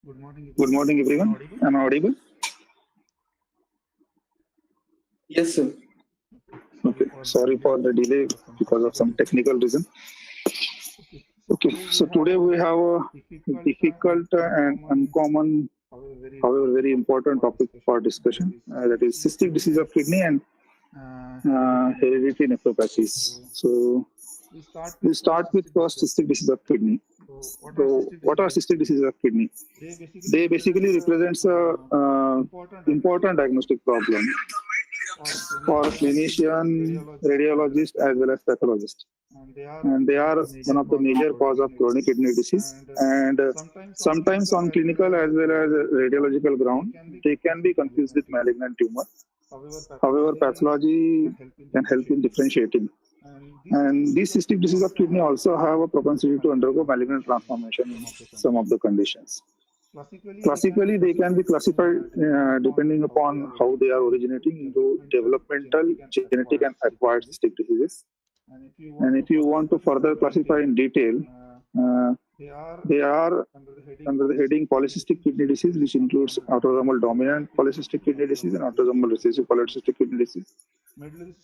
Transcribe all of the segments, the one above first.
Good morning, everyone. Am I audible? Yes, sir. Okay. Sorry for the delay because of some technical reason. Okay. So today we have a difficult and uncommon, however, very important topic for discussion. That is cystic disease of kidney and hereditary nephropathies. So we start with first cystic disease of kidney. So what are cystic diseases of kidney? They basically represents a important diagnostic problem for clinician, radiologist, as well as pathologist. And they are one of the major cause of chronic kidney disease. And sometimes on clinical as well as radiological ground, they can be confused with malignant tumor. However, pathology can help in differentiating. And these cystic disease of kidney also have a propensity to undergo malignant transformation in some of the conditions. Classically, they can be classified depending upon how they are originating into developmental, genetic, and acquired cystic diseases. And if you want to further classify in detail, they are under the heading polycystic kidney disease, which includes autosomal dominant polycystic kidney disease and autosomal recessive polycystic kidney disease.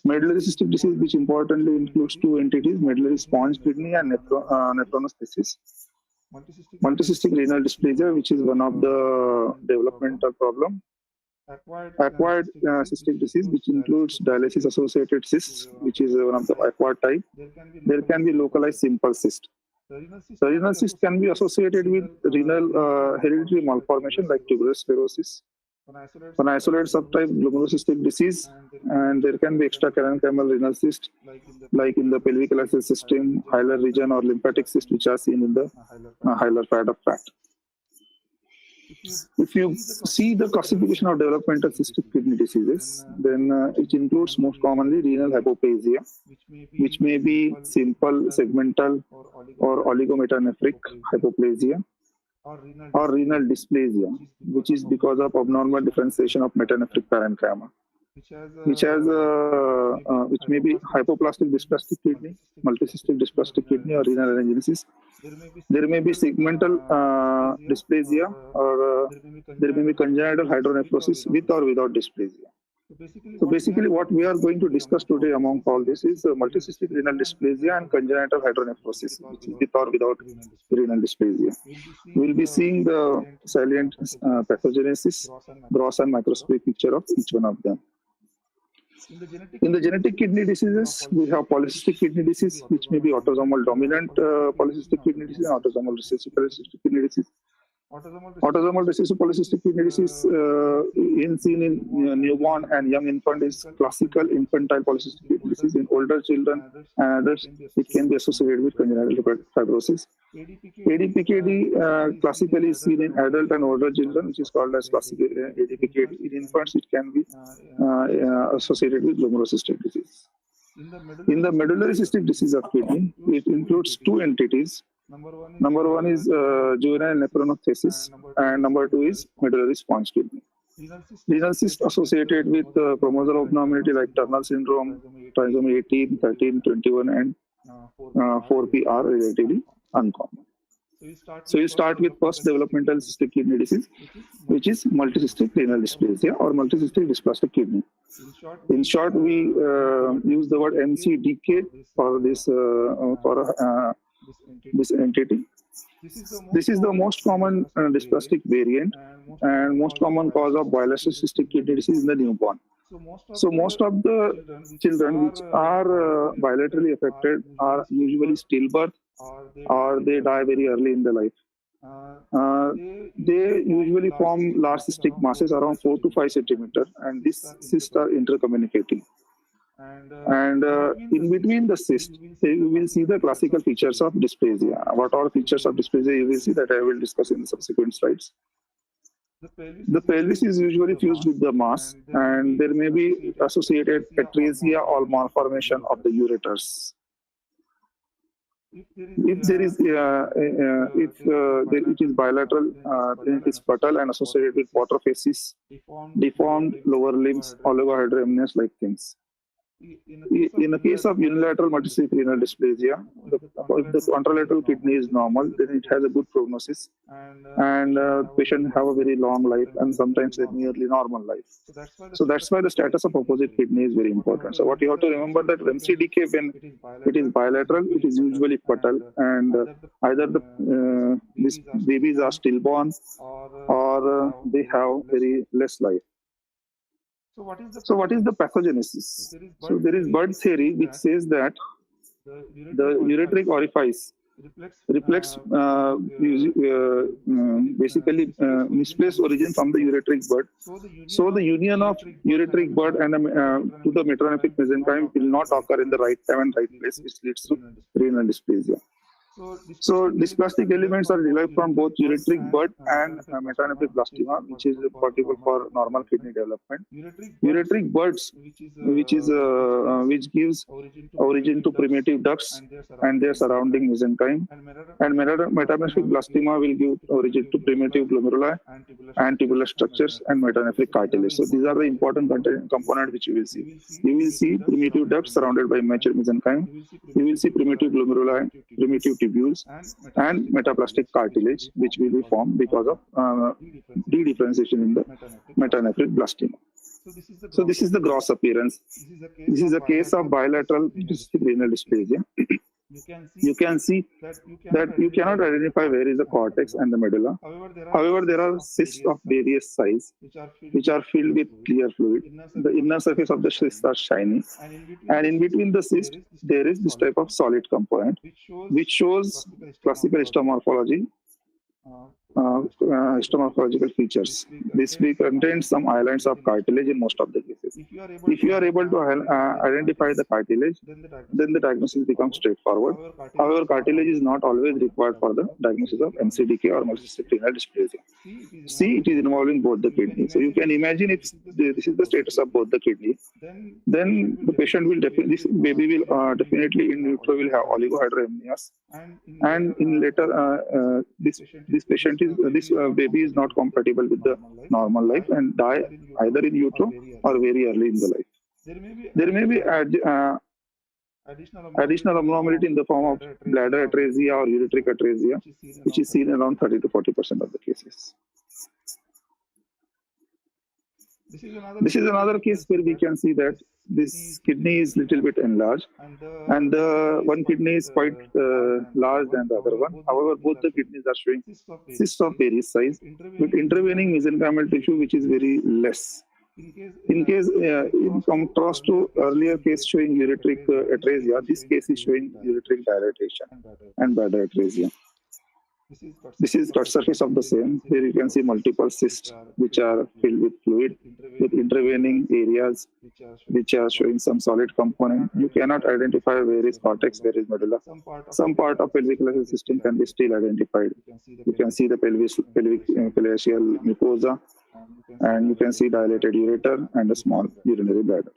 Medullary cystic disease, which importantly includes two entities, medullary sponge kidney and nephronous disease. Multicystic renal dysplasia, which is one of the developmental problem. Acquired cystic disease, which includes dialysis-associated cysts, which is one of the acquired type. There can be localized simple cyst. The renal cyst can be associated with renal hereditary malformation like tuberous sclerosis. An isolated subtype, glomerulocystic disease, and there can be extraparenchymal renal cyst, like in the pelvic access system, hilar region, or lymphatic cyst, which are seen in the hilar pad of fat. If you see the classification of developmental cystic kidney diseases, then it includes most commonly renal hypoplasia, which may be simple, segmental, or oligometalnephric hypoplasia, or renal dysplasia, which is because of abnormal differentiation of metanephric parenchyma, which may be hypoplastic dysplastic kidney, multicystic dysplastic kidney, or renal angiogenesis. There may be segmental dysplasia, or there may be congenital hydronephrosis with or without dysplasia. So basically what we are going to discuss today among all this is multicystic renal dysplasia and congenital hydronephrosis, which is with or without renal dysplasia. We will be seeing the salient pathogenesis, gross and microscopic picture of each one of them. In the genetic kidney diseases, we have polycystic kidney disease, which may be autosomal dominant polycystic kidney disease and autosomal recessive polycystic kidney disease. Autosomal recessive polycystic kidney disease seen in newborn and young infant is classical infantile polycystic kidney disease. In older children and adults, it can be associated with congenital fibrosis. ADPKD classically is seen in adult and older children, which is called as classical ADPKD. In infants, it can be associated with glomerulocystic disease. In the medullary cystic disease of kidney, it includes two entities. Number one is juvenile nephronophthisis, and number two is medullary sponge kidney. Renal cyst associated with chromosomal abnormality like Turner syndrome, trisomy 18, 13, 21, and 4p are relatively uncommon. So you start with first developmental cystic kidney disease, which is multicystic renal dysplasia or multicystic dysplastic kidney. In short, we use the word MCDK for this this entity. This is the most common dysplastic variant and most common cause of bilateral cystic kidney disease in the newborn. So most of the children which are bilaterally affected are usually stillbirth or they die very early in their life. They usually form large cystic masses around 4 to 5 centimeters, and these cysts are intercommunicating. And in between the cyst, you will see the classical features of dysplasia. What are features of dysplasia you will see that I will discuss in the subsequent slides. The pelvis is usually fused with the mass, and there may be associated atresia or malformation of the ureters. If there is, it is bilateral, then it is fertile and associated with water facies, deformed lower limbs, oligohydramnios like things. In the case of unilateral multisystem renal dysplasia, if the contralateral kidney is normal, then it has a good prognosis, and patient have a very long life and sometimes a nearly normal life. So that's why the status of opposite kidney is very important. So what you have to remember that MCDK, when it is bilateral, it is usually fatal, and either these babies are stillborn or they have very less life. So what is the pathogenesis? So there is Bird theory which says that the ureteric orifice reflects basically misplaced origin from the ureteric bud. So the union of ureteric bud and to the metronephric mesenchyme will not occur in the right time and right place, which leads to renal dysplasia. So dysplastic elements are derived from both ureteric bud and metanephric blastema, which is particle for normal kidney development. Ureteric buds, which gives origin to primitive ducts and their surrounding mesenchyme, and metanephric blastema will give origin to primitive glomeruli and tubular structures and metanephric cartilage. So these are the important components which you will see. You will see primitive ducts surrounded by immature mesenchyme. You will see primitive glomeruli, primitive tubules, and metaplastic cartilage, which will be formed because of de-differentiation in the metanephric blastema. So this is the gross appearance. This is a case of bilateral renal dysplasia. You can see that you cannot identify where is the cortex and the medulla. However, there are cysts of various size which are filled with clear fluid. The inner surface of the cysts are shiny, and in between the cyst there is this type of solid component which shows classical histomorphology. Histomorphological features. This contains some islands of cartilage in most of the cases. If you are able to identify the cartilage, then the diagnosis becomes straightforward. However, cartilage is not always required for the diagnosis of MCDK or multisystem renal dysplasia. C, it is involving both the kidneys. So you can imagine if this is the status of both the kidneys, then the patient will definitely, this baby will definitely in utero will have oligohydramnios, and in later this patient is this baby is not compatible with the normal life and die either in utero or very early in the life. There may be additional abnormality in the form of bladder atresia or ureteric atresia, which is seen around 30 to 40% of the cases. This is another case where we can see that this kidney is little bit enlarged, and the one kidney is quite large than the other one. However, both the kidneys are showing cysts of various size with intervening mesenchymal tissue which is very less. In contrast to earlier case showing ureteric atresia, this case is showing ureteric dilatation and bladder atresia. This is cut surface of the same. Here you can see multiple cysts which are filled with fluid, with intervening areas which are showing some solid component. You cannot identify where is cortex, where is medulla. Some part of pelvic system can be still identified. You can see the pelvic palatial mucosa, and you can see dilated ureter and a small urinary bladder.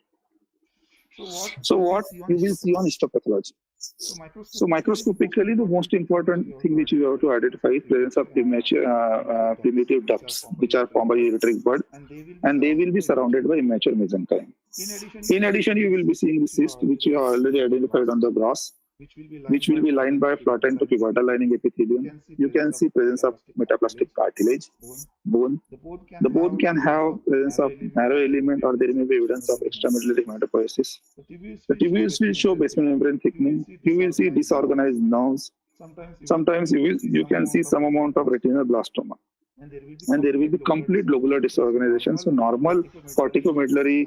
So what you will see on histopathology? So microscopically, the most important thing which you have to identify is presence of primitive ducts, which are formed by ureteric bud, and they will be surrounded by immature mesenchyme. In addition, you will be seeing the cyst, which you have already identified on the gross, which will be lined by flattened to cuboidal lining epithelium. You can see presence of metaplastic cartilage, bone. The bone can have presence of narrow element, or there may be evidence of extramedullary hematopoiesis. The tubules will show basement membrane thickening. You will see disorganized nerves. Sometimes you can see some amount of retinal blastoma. And there will be complete lobular disorganization. So normal corticomedullary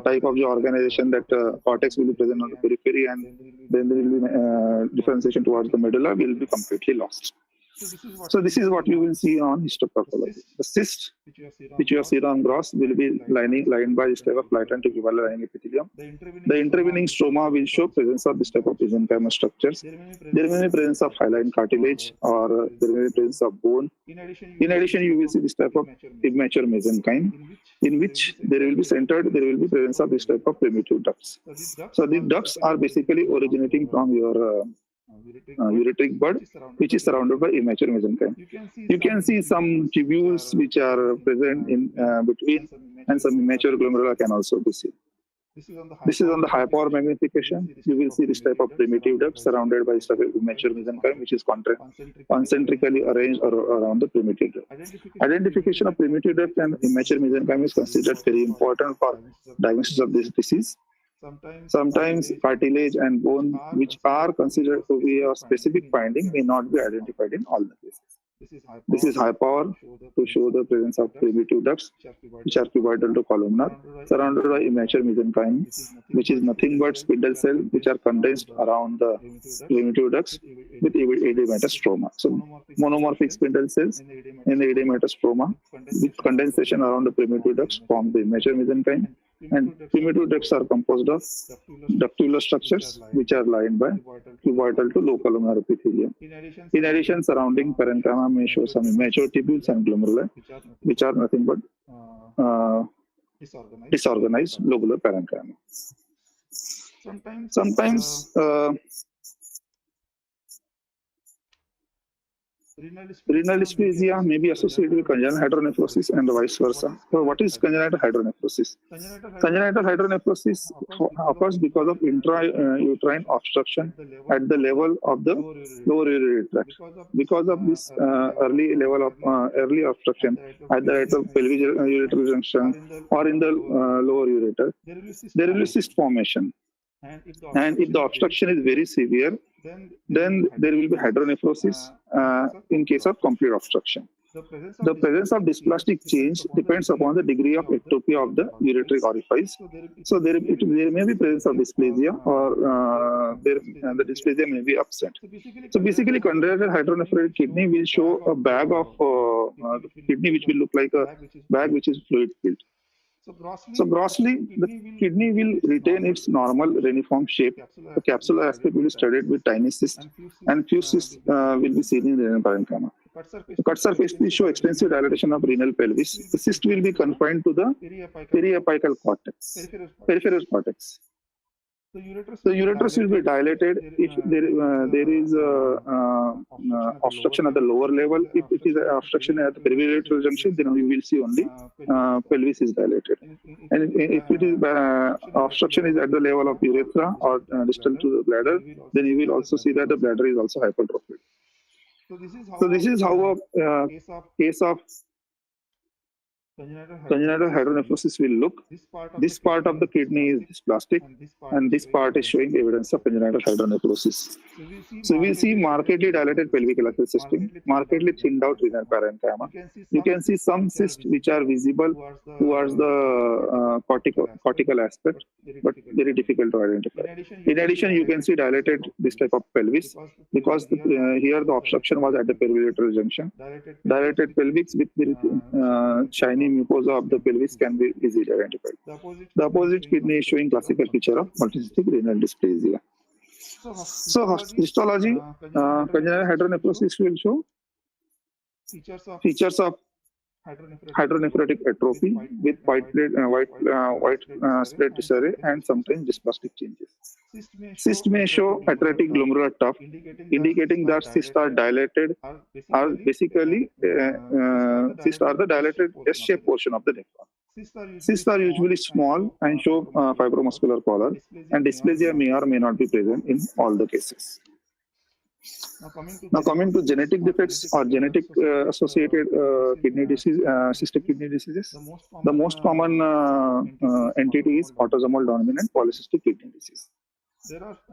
type of the organization, that cortex will be present on the periphery, and then there will be differentiation towards the medulla will be completely lost. So this is what you will see on histopathology. The cyst, which you have seen on gross, will be lined by this type of flattened to cuboidal lining epithelium. The intervening stroma will show presence of this type of mesenchymal structures. There may be presence of hyaline cartilage, or there may be presence of bone. In addition, you will see this type of immature mesenchyme, in which there will be presence of this type of primitive ducts. So the ducts are basically originating from your ureteric bud, which is surrounded by immature mesenchyme. You can see some tubules which are present in between, and some immature glomeruli can also be seen. This is on the high power magnification. You will see this type of primitive duct surrounded by immature mesenchyme, which is concentrically arranged around the primitive duct. Identification of primitive duct and immature mesenchyme is considered very important for diagnosis of this disease. Sometimes cartilage and bone, which are considered to be a specific finding, may not be identified in all the cases. This is high power to show the presence of primitive ducts, which are cuboidal to columnar, surrounded by immature mesenchyme, which is nothing but spindle cells which are condensed around the primitive ducts with edematous stroma. So monomorphic spindle cells in the edematous stroma with condensation around the primitive ducts form the immature mesenchyme, and primitive ducts are composed of ductular structures which are lined by cuboidal to low columnar epithelium. In addition, surrounding parenchyma may show some immature tubules and glomeruli, which are nothing but disorganized lobular parenchyma. Sometimes renal dysplasia may be associated with congenital hydronephrosis and vice versa. So what is congenital hydronephrosis? Congenital hydronephrosis occurs because of intrauterine obstruction at the level of the lower urinary tract. Because of this early obstruction at the rate of pelvic ureter junction or in the lower ureter, there will be cyst formation. And if the obstruction is very severe, then there will be hydronephrosis in case of complete obstruction. The presence of dysplastic change depends upon the degree of ectopia of the ureteric orifice. So there may be presence of dysplasia, or the dysplasia may be absent. So basically, congenital hydronephrotic kidney will show a bag of kidney which will look like a bag which is fluid filled. So grossly, the kidney will retain its normal reniform shape. The capsular aspect will be studied with tiny cysts, and few cysts will be seen in renal parenchyma. The cut surface will show extensive dilatation of renal pelvis. The cyst will be confined to the periapical cortex, peripheral cortex. The ureterus will be dilated if there is obstruction at the lower level. If it is an obstruction at the periureteral junction, then we will see only pelvis is dilated. And if it is obstruction is at the level of urethra or distal to the bladder, then you will also see that the bladder is also hypertrophied. So this is how a case of congenital hydronephrosis will look. This part of the kidney is dysplastic, and this part is showing evidence of congenital hydronephrosis. So we see markedly dilated pelvic elastic system, markedly thinned out renal parenchyma. You can see some cysts which are visible towards the cortical aspect, but very difficult to identify. In addition, you can see dilated this type of pelvis because here the obstruction was at the periureteral junction. Dilated pelvis with shiny mucosa of the pelvis can be easily identified. The opposite kidney is showing classical feature of multicystic renal dysplasia. So histology, congenital hydronephrosis will show features of hydronephrotic atrophy with white spread disarray and sometimes dysplastic changes. Cysts may show atretic glomerular tuft, indicating that cysts are dilated. Are basically cysts are the dilated S-shaped portion of the nephron. Cysts are usually small and show fibromuscular color, and dysplasia may or may not be present in all the cases. Now coming to genetic defects or genetic associated kidney disease, cystic kidney diseases, the most common entity is autosomal dominant polycystic kidney disease.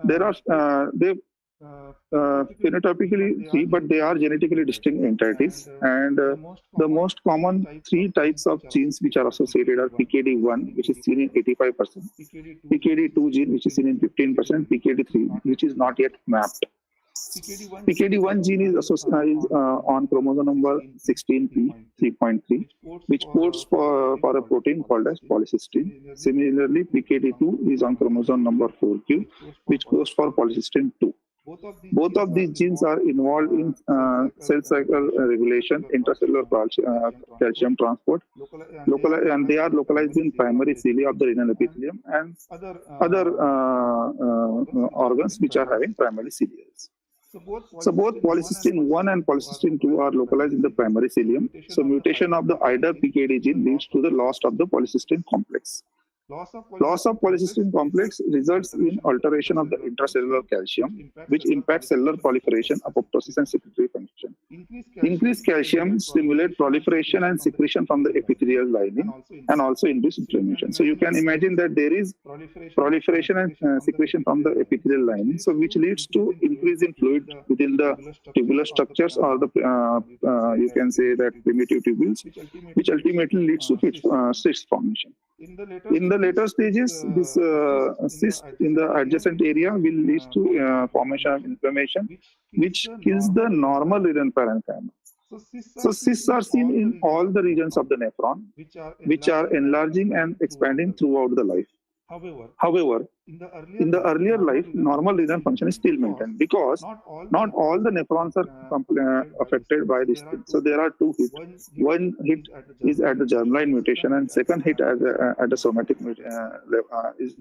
There are they phenotypically three, but they are genetically distinct entities, and the most common three types of genes which are associated are PKD1, which is seen in 85%, PKD2 gene, which is seen in 15%, PKD3, which is not yet mapped. PKD1 gene is on chromosome number 16p 3.3, which codes for a protein called as polycystin. Similarly, PKD2 is on chromosome number 4q, which codes for polycystin 2. Both of these genes are involved in cell cycle regulation, intracellular calcium transport, and they are localized in primary cilia of the renal epithelium and other organs which are having primary cilia. So both polycystin 1 and polycystin 2 are localized in the primary cilium. So mutation of the either PKD gene leads to the loss of the polycystin complex. Loss of polycystin complex results in alteration of the intracellular calcium, which impacts cellular proliferation, apoptosis, and secretory function. Increased calcium stimulates proliferation and secretion from the epithelial lining and also induce inflammation. So you can imagine that there is proliferation and secretion from the epithelial lining, so which leads to increase in fluid within the tubular structures or the you can say that primitive tubules, which ultimately leads to cyst formation. In the later stages, this cyst in the adjacent area will lead to formation of inflammation, which kills the normal renal parenchyma. So cysts are seen in all the regions of the nephron, which are enlarging and expanding throughout the life. However, in the earlier life, normal renal function is still maintained because not all the nephrons are affected by this thing. So there are two hits. One hit is at the germline mutation, and second hit at the somatic is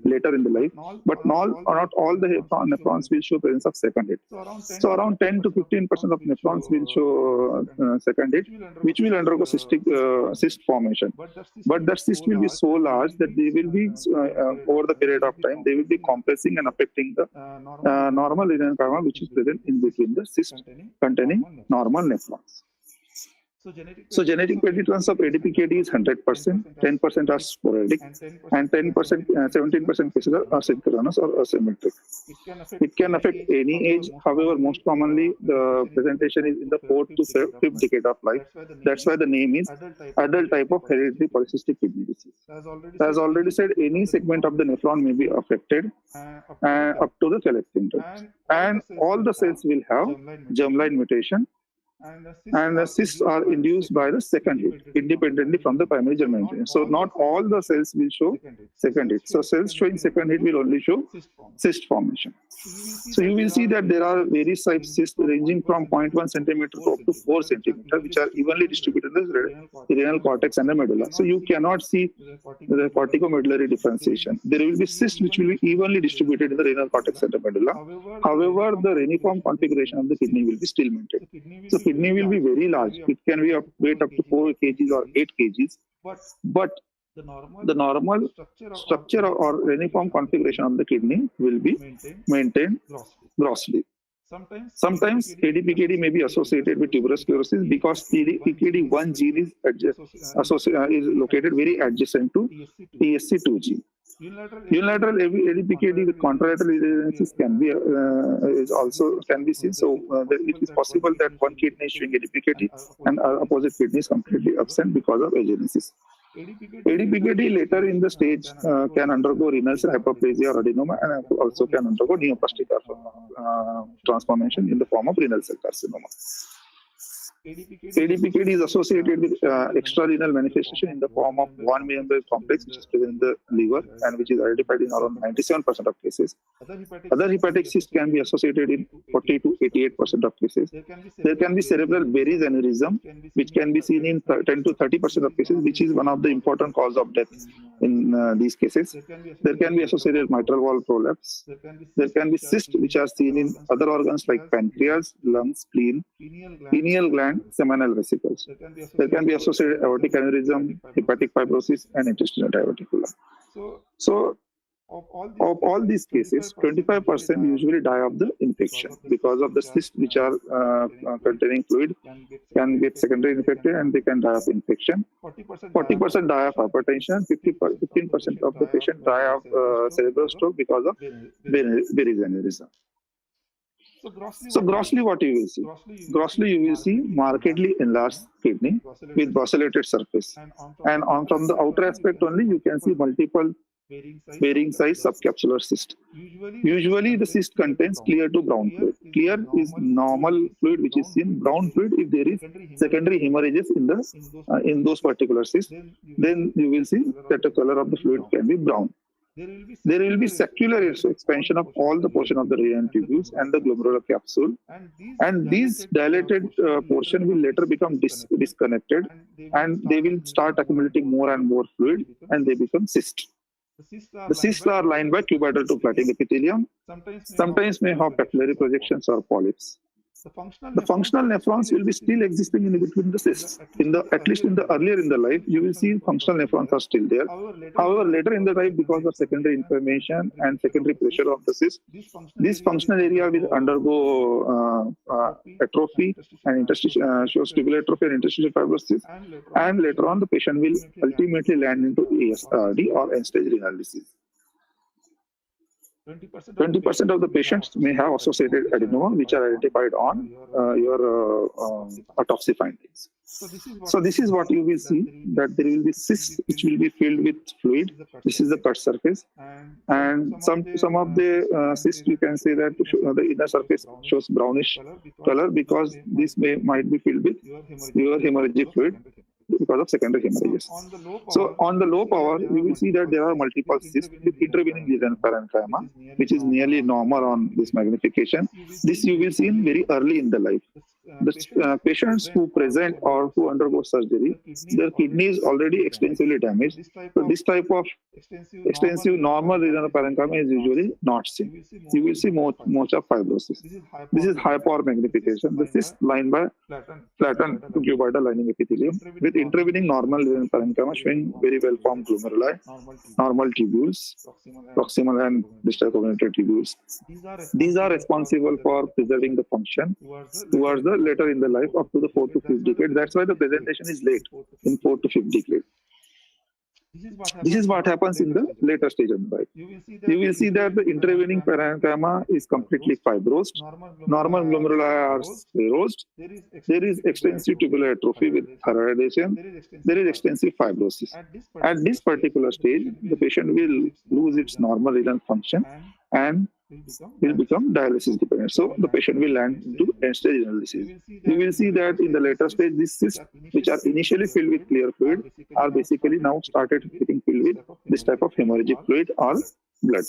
later in the life. But not all the nephrons will show presence of second hit. So around 10 to 15% of nephrons will show second hit, which will undergo cyst formation. But that cyst will be so large that they will be over the period of time, they will be compressing and affecting the normal renal parenchyma, which is present in between the cyst containing normal nephrons. So genetic predeterminants of ADPKD is 100%, 10% are sporadic, and 17% cases are asynchronous or asymmetric. It can affect any age. However, most commonly the presentation is in the 4th to 5th decade of life. That's why the name is adult type of hereditary polycystic kidney disease. As already said, any segment of the nephron may be affected up to the collecting rate. And all the cells will have germline mutation, and the cysts are induced by the second hit, independently from the primary germline mutation. So not all the cells will show second hit. So cells showing second hit will only show cyst formation. So you will see that there are various types of cysts ranging from 0.1 centimeter to up to 4 centimeter, which are evenly distributed in the renal cortex and the medulla. So you cannot see the corticomedullary differentiation. There will be cysts which will be evenly distributed in the renal cortex and the medulla. However, the reniform configuration of the kidney will be still maintained. So kidney will be very large. It can be weight up to 4 kgs or 8 kgs. But the normal structure or reniform configuration of the kidney will be maintained grossly. Sometimes ADPKD may be associated with tuberous sclerosis because ADPKD1 gene is located very adjacent to TSC2 gene. Unilateral ADPKD with contralateral agenesis can be seen. So it is possible that one kidney is showing ADPKD and opposite kidney is completely absent because of agenesis. ADPKD later in the stage can undergo renal cell hyperplasia or adenoma, and also can undergo neoplastic transformation in the form of renal cell carcinoma. ADPKD is associated with extrarenal manifestation in the form of one membrane complex, which is present in the liver and which is identified in around 97% of cases. Other hepatic cysts can be associated in 40 to 88% of cases. There can be cerebral Berry's aneurysm, which can be seen in 10 to 30% of cases, which is one of the important cause of death in these cases. There can be associated mitral valve prolapse. There can be cysts which are seen in other organs like pancreas, lungs, spleen, pineal gland, seminal vesicles. There can be associated aortic aneurysm, hepatic fibrosis, and intestinal diverticulum. So, of all these cases, 25% usually die of the infection because of the cysts which are containing fluid can get secondary infected and they can die of infection. 40% die of hypertension, 15% of the patient die of cerebral stroke because of Berry's aneurysm. So grossly, what you will see? Grossly, you will see markedly enlarged kidney with bosselated surface. And from the outer aspect only, you can see multiple varying size subcapsular cyst. Usually, the cyst contains clear to brown fluid. Clear is normal fluid which is seen. Brown fluid, if there is secondary hemorrhages in those particular cysts, then you will see that the color of the fluid can be brown. There will be secular expansion of all the portion of the renal tubules and the glomerular capsule, and these dilated portion will later become disconnected, and they will start accumulating more and more fluid, and they become cysts. The cysts are lined by cuboidal to flatting epithelium. Sometimes may have papillary projections or polyps. The functional nephrons will be still existing in between the cysts. At least in the earlier in the life, you will see functional nephrons are still there. However, later in the life, because of secondary inflammation and secondary pressure of the cyst, this functional area will undergo atrophy and shows tubular atrophy and interstitial fibrosis, and later on the patient will ultimately land into ASRD or end-stage renal disease. 20% of the patients may have associated adenoma, which are identified on your autopsy findings. So this is what you will see, that there will be cysts which will be filled with fluid. This is the cut surface, and some of the cysts you can say that the inner surface shows brownish color because this might be filled with your hemorrhagic fluid because of secondary hemorrhages. So on the low power, you will see that there are multiple cysts with intervening lesion parenchyma, which is nearly normal on this magnification. This you will see very early in the life. The patients who present or who undergo surgery, their kidney is already extensively damaged. So this type of extensive normal renal parenchyma is usually not seen. You will see much of fibrosis. This is high power magnification. The cyst lined by flattened cuboidal lining epithelium with intervening normal renal parenchyma showing very well formed glomeruli, normal tubules, proximal and distal connected tubules. These are responsible for preserving the function towards the later in the life up to the 4th to 5th decade. That's why the presentation is late, in 4th to 5th decade. This is what happens in the later stage of life. You will see that the intervening parenchyma is completely fibrosed. Normal glomeruli are sclerosed. There is extensive tubular atrophy with thyroidation. There is extensive fibrosis. At this particular stage, the patient will lose its normal renal function and will become dialysis dependent. So the patient will land into end-stage renal disease. You will see that in the later stage, these cysts, which are initially filled with clear fluid, are basically now started getting filled with this type of hemorrhagic fluid or blood.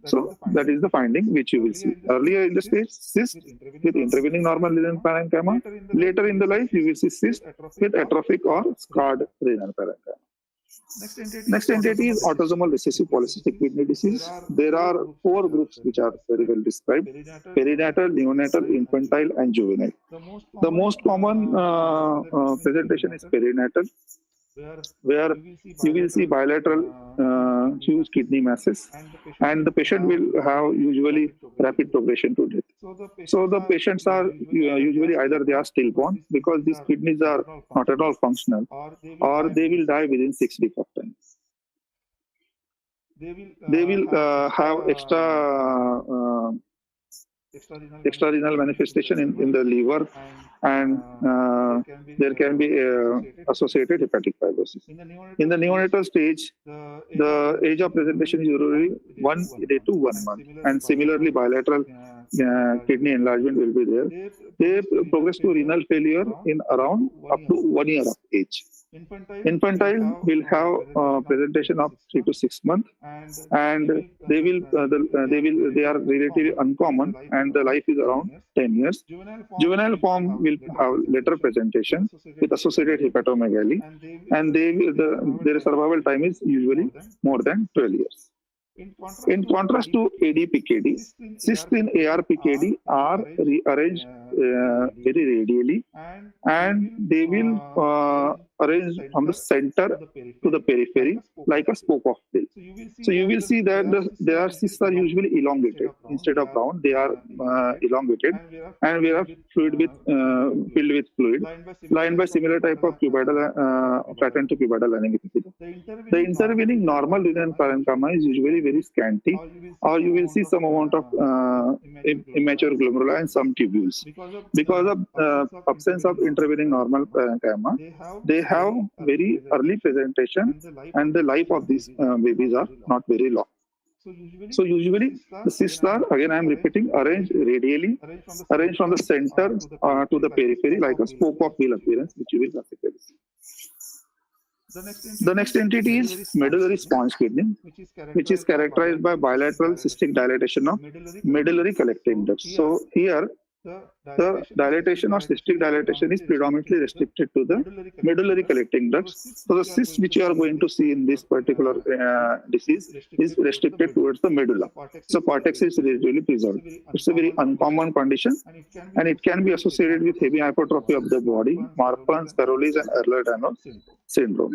So that is the finding which you will see. Earlier in the stage, cyst with intervening normal renal parenchyma. Later in the life, you will see cyst with atrophic or scarred renal parenchyma. Next entity is autosomal recessive polycystic kidney disease. There are 4 groups which are very well described: perinatal, neonatal, infantile, and juvenile. The most common presentation is perinatal, where you will see bilateral huge kidney masses, and the patient will have usually rapid progression to death. So the patients are usually either they are stillborn because these kidneys are not at all functional, or they will die within 6 weeks of time. They will have extrarenal manifestation in the liver, and there can be associated hepatic fibrosis. In the neonatal stage, the age of presentation is usually 1 day to 1 month, and similarly bilateral kidney enlargement will be there. They progress to renal failure in around up to 1 year of age. Infantile will have presentation of 3 to 6 months, and they are relatively uncommon, and the life is around 10 years. Juvenile form will have later presentation with associated hepatomegaly, and their survival time is usually more than 12 years. In contrast to ADPKD, cysts in ARPKD are arranged very radially, and they will arrange from the center to the periphery like a spoke of wheel. So you will see that their cysts are usually elongated. Instead of round, they are elongated, and we have filled with fluid, lined by similar type of flattened to cuboidal lining epithelium. The intervening normal renal parenchyma is usually very scanty, or you will see some amount of immature glomeruli and some tubules. Because of absence of intervening normal parenchyma, they have very early presentation, and the life of these babies are not very long. So usually the cysts are, again I am repeating, arranged radially, arranged from the center to the periphery like a spoke of wheel appearance, which you will classically see. The next entity is medullary sponge kidney, which is characterized by bilateral cystic dilatation of medullary collecting ducts. So here The dilatation or cystic dilatation is predominantly restricted to the medullary collecting ducts. So the cyst which you are going to see in this particular disease is restricted towards the medulla. So cortex is usually preserved. It's a very uncommon condition, and it can be associated with heavy hypertrophy of the body, Marfan's, Caroli's, and Ehlers-Danlos syndrome.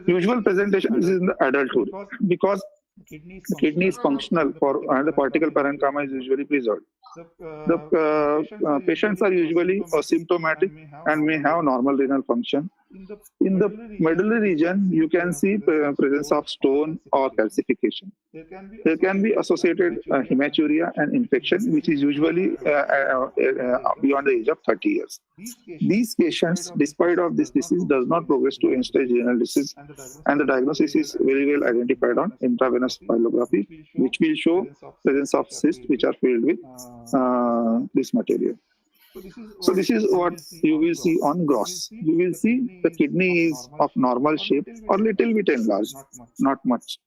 Usual presentation is in the adulthood because the kidney is functional for and the cortical parenchyma is usually preserved. The patients are usually asymptomatic and may have normal renal function. In the medullary region, you can see presence of stone or calcification. There can be associated hematuria and infection, which is usually beyond the age of 30 years. These patients, despite of this disease, does not progress to end-stage renal disease, and the diagnosis is very well identified on intravenous pyelography, which will show presence of cysts which are filled with this material. So this is what you will see on gross. You will see the kidney is of normal shape or little bit enlarged, not much.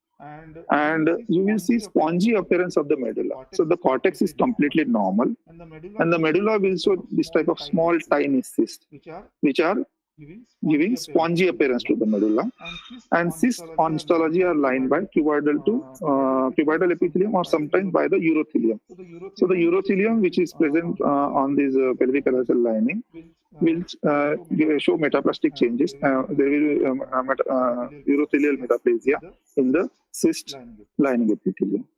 And you will see spongy appearance of the medulla. So the cortex is completely normal, and the medulla will show this type of small tiny cysts, which are giving spongy appearance to the medulla. And cysts on histology are lined by cuboidal epithelium or sometimes by the urothelium. So the urothelium, which is present on this pelvic aerosol lining, will show metaplastic changes. There will be urothelial metaplasia in the cyst lining epithelium.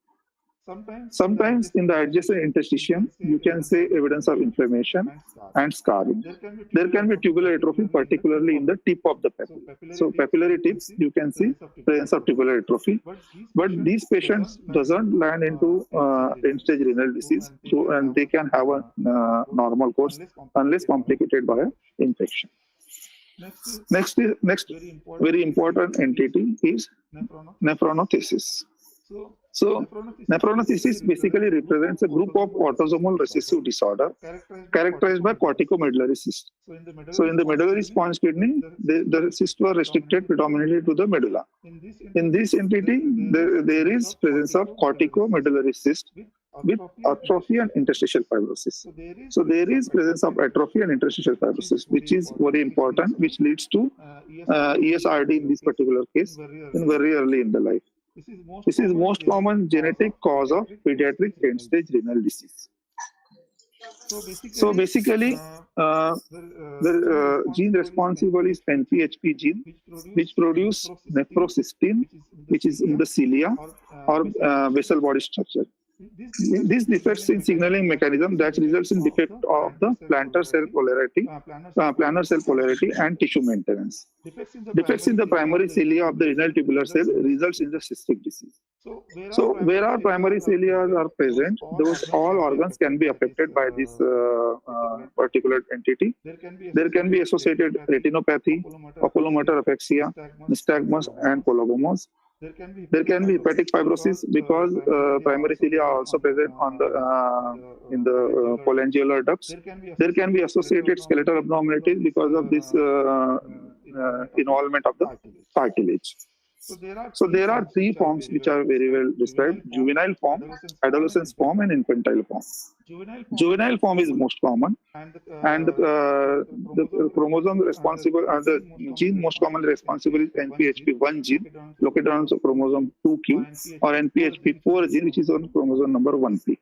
Sometimes in the adjacent interstitium, you can see evidence of inflammation and scarring. There can be tubular atrophy, particularly in the tip of the papilla. So papillary tips, you can see presence of tubular atrophy. But these patients doesn't land into end-stage renal disease, so and they can have a normal course unless complicated by an infection. Next very important entity is nephronothesis. So, nephronothesis basically represents a group of autosomal recessive disorder characterized by corticomedullary cysts. So, in the medullary sponge kidney, the cysts were restricted predominantly to the medulla. In this entity, there is presence of corticomedullary cyst with atrophy and interstitial fibrosis. So, there is presence of atrophy and interstitial fibrosis, which is very important, which leads to ESRD in this particular case in very early in the life. This is most common genetic cause of pediatric end-stage renal disease. So basically, the gene responsible is NPHP gene, which produce nephrocysteine, which is in the cilia or vessel body structure. This defects in signaling mechanism that results in defect of the plantar cell polarity and tissue maintenance. Defects in the primary cilia of the renal tubular cell results in the cystic disease. So where our primary cilia are present, those all organs can be affected by this particular entity. There can be associated retinopathy, oculomotor apraxia, nystagmus, and colobomos. There can be hepatic fibrosis because primary cilia are also present on the in the cholangial ducts. There can be associated skeletal abnormalities because of this involvement of the cartilage. So there are three forms which are very well described: juvenile form, adolescence form, and infantile form. Juvenile form is most common, and the chromosome responsible and the gene most commonly responsible is NPHP1 gene located on chromosome 2q, or NPHP4 gene, which is on chromosome number 1p.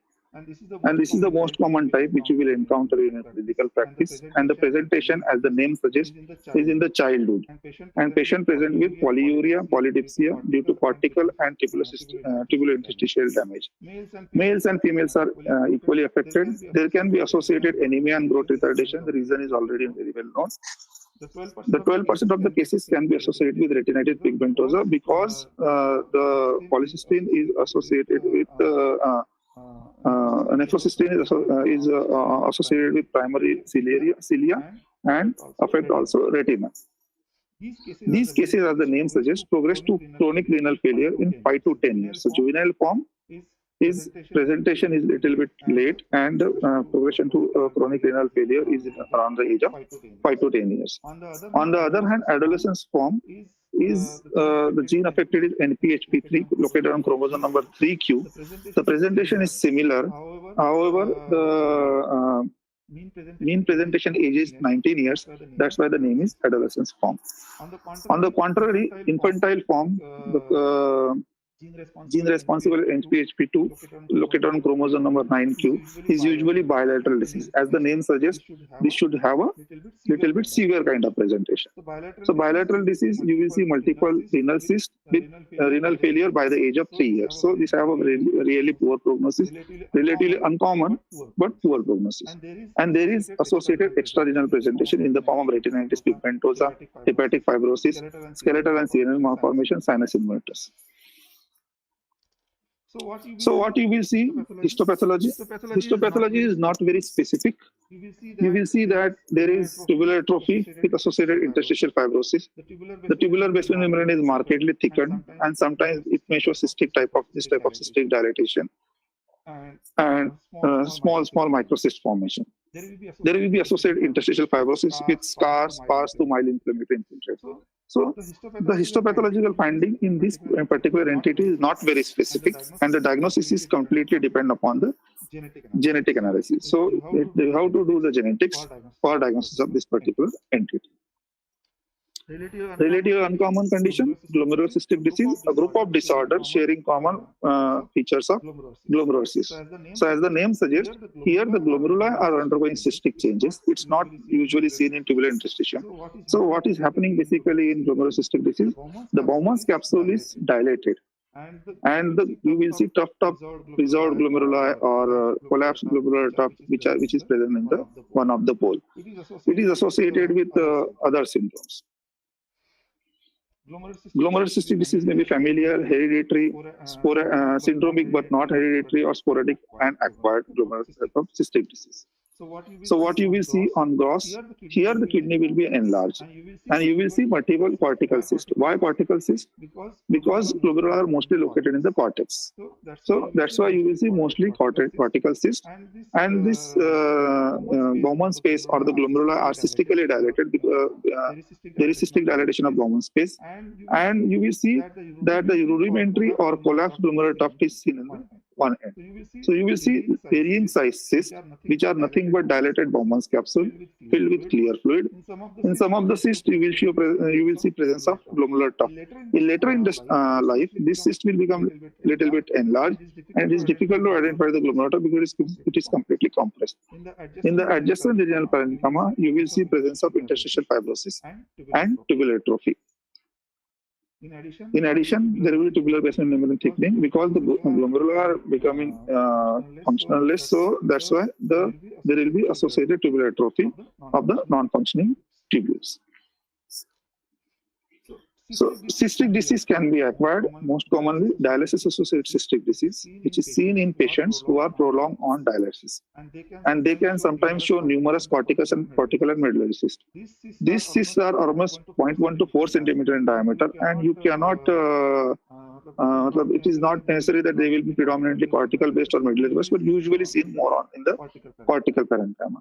And this is the most common type which you will encounter in a clinical practice. And the presentation, as the name suggests, is in the childhood. And patient present with polyuria, polydipsia due to cortical and tubulointerstitial damage. Males and females are equally affected. There can be associated anemia and growth retardation. The reason is already very well known. The 12% of the cases can be associated with retinitis pigmentosa because the polycystin is associated with nephrocysteine is associated with primary cilia and affect also retina. These cases, as the name suggests, progress to chronic renal failure in 5 to 10 years. So juvenile form is presentation is little bit late, and progression to chronic renal failure is around the age of 5 to 10 years. On the other hand, adolescence form the gene affected is NPHP3 located on chromosome number 3q. The presentation is similar. However, the mean presentation age is 19 years. That's why the name is adolescence form. On the contrary, infantile form, the gene responsible NPHP2 located on chromosome number 9q is usually bilateral disease. As the name suggests, this should have a little bit severe kind of presentation. So bilateral disease, you will see multiple renal cysts with renal failure by the age of 3 years. So this have a really poor prognosis, relatively uncommon but poor prognosis. And there is associated extrarenal presentation in the form of retinitis pigmentosa, hepatic fibrosis, skeletal and CNS malformation, sinus inverters. So what you will see, histopathology. Histopathology is not very specific. You will see that there is tubular atrophy with associated interstitial fibrosis. The tubular basement membrane is markedly thickened, and sometimes it may show cystic type of cystic dilatation and small microcyst formation. There will be associated interstitial fibrosis with scars to mild inflammatory infiltrate. So the histopathological finding in this particular entity is not very specific, and the diagnosis is completely depend upon the genetic analysis. So they have to do the genetics for diagnosis of this particular entity. Relative uncommon condition, glomerulocystic disease, a group of disorders sharing common features of glomerulosis. So as the name suggests, here the glomeruli are undergoing cystic changes. It's not usually seen in tubular interstitium. So what is happening basically in glomerulocystic disease? The Bowman's capsule is dilated, and you will see tuft of resolved glomeruli or collapsed glomerular tuft which is present in the one of the pole. It is associated with other syndromes. Glomerulocystic disease may be familial, hereditary, syndromic but not hereditary, or sporadic and acquired glomerulocystic disease. So what you will see on gross, here the kidney will be enlarged, and you will see multiple cortical cysts. Why cortical cysts? Because glomeruli are mostly located in the cortex. So that's why you will see mostly cortical cysts, and this Bowman space or the glomeruli are cystically dilated. There is cystic dilatation of Bowman space, and you will see that the rudimentary or collapsed glomerular tuft is seen in the one end. So you will see varying size cysts, which are nothing but dilated Bowman's capsule filled with clear fluid. In some of the cysts, you will see presence of glomerular tuft. In later in life, this cyst will become little bit enlarged, and it is difficult to identify the glomerular tuft because it is completely compressed. In the adjacent regional parenchyma, you will see presence of interstitial fibrosis and tubular atrophy. In addition, there will be tubular basement membrane thickening because the glomeruli are becoming functionless. So that's why there will be associated tubular atrophy of the non-functioning tubules. So cystic disease can be acquired, most commonly dialysis-associated cystic disease, which is seen in patients who are prolonged on dialysis. And they can sometimes show numerous cortical and medullary cysts. These cysts are almost 0.1 to 4 centimeter in diameter, and you cannot, it is not necessary that they will be predominantly cortical-based or medullary-based, but usually seen more in the cortical parenchyma.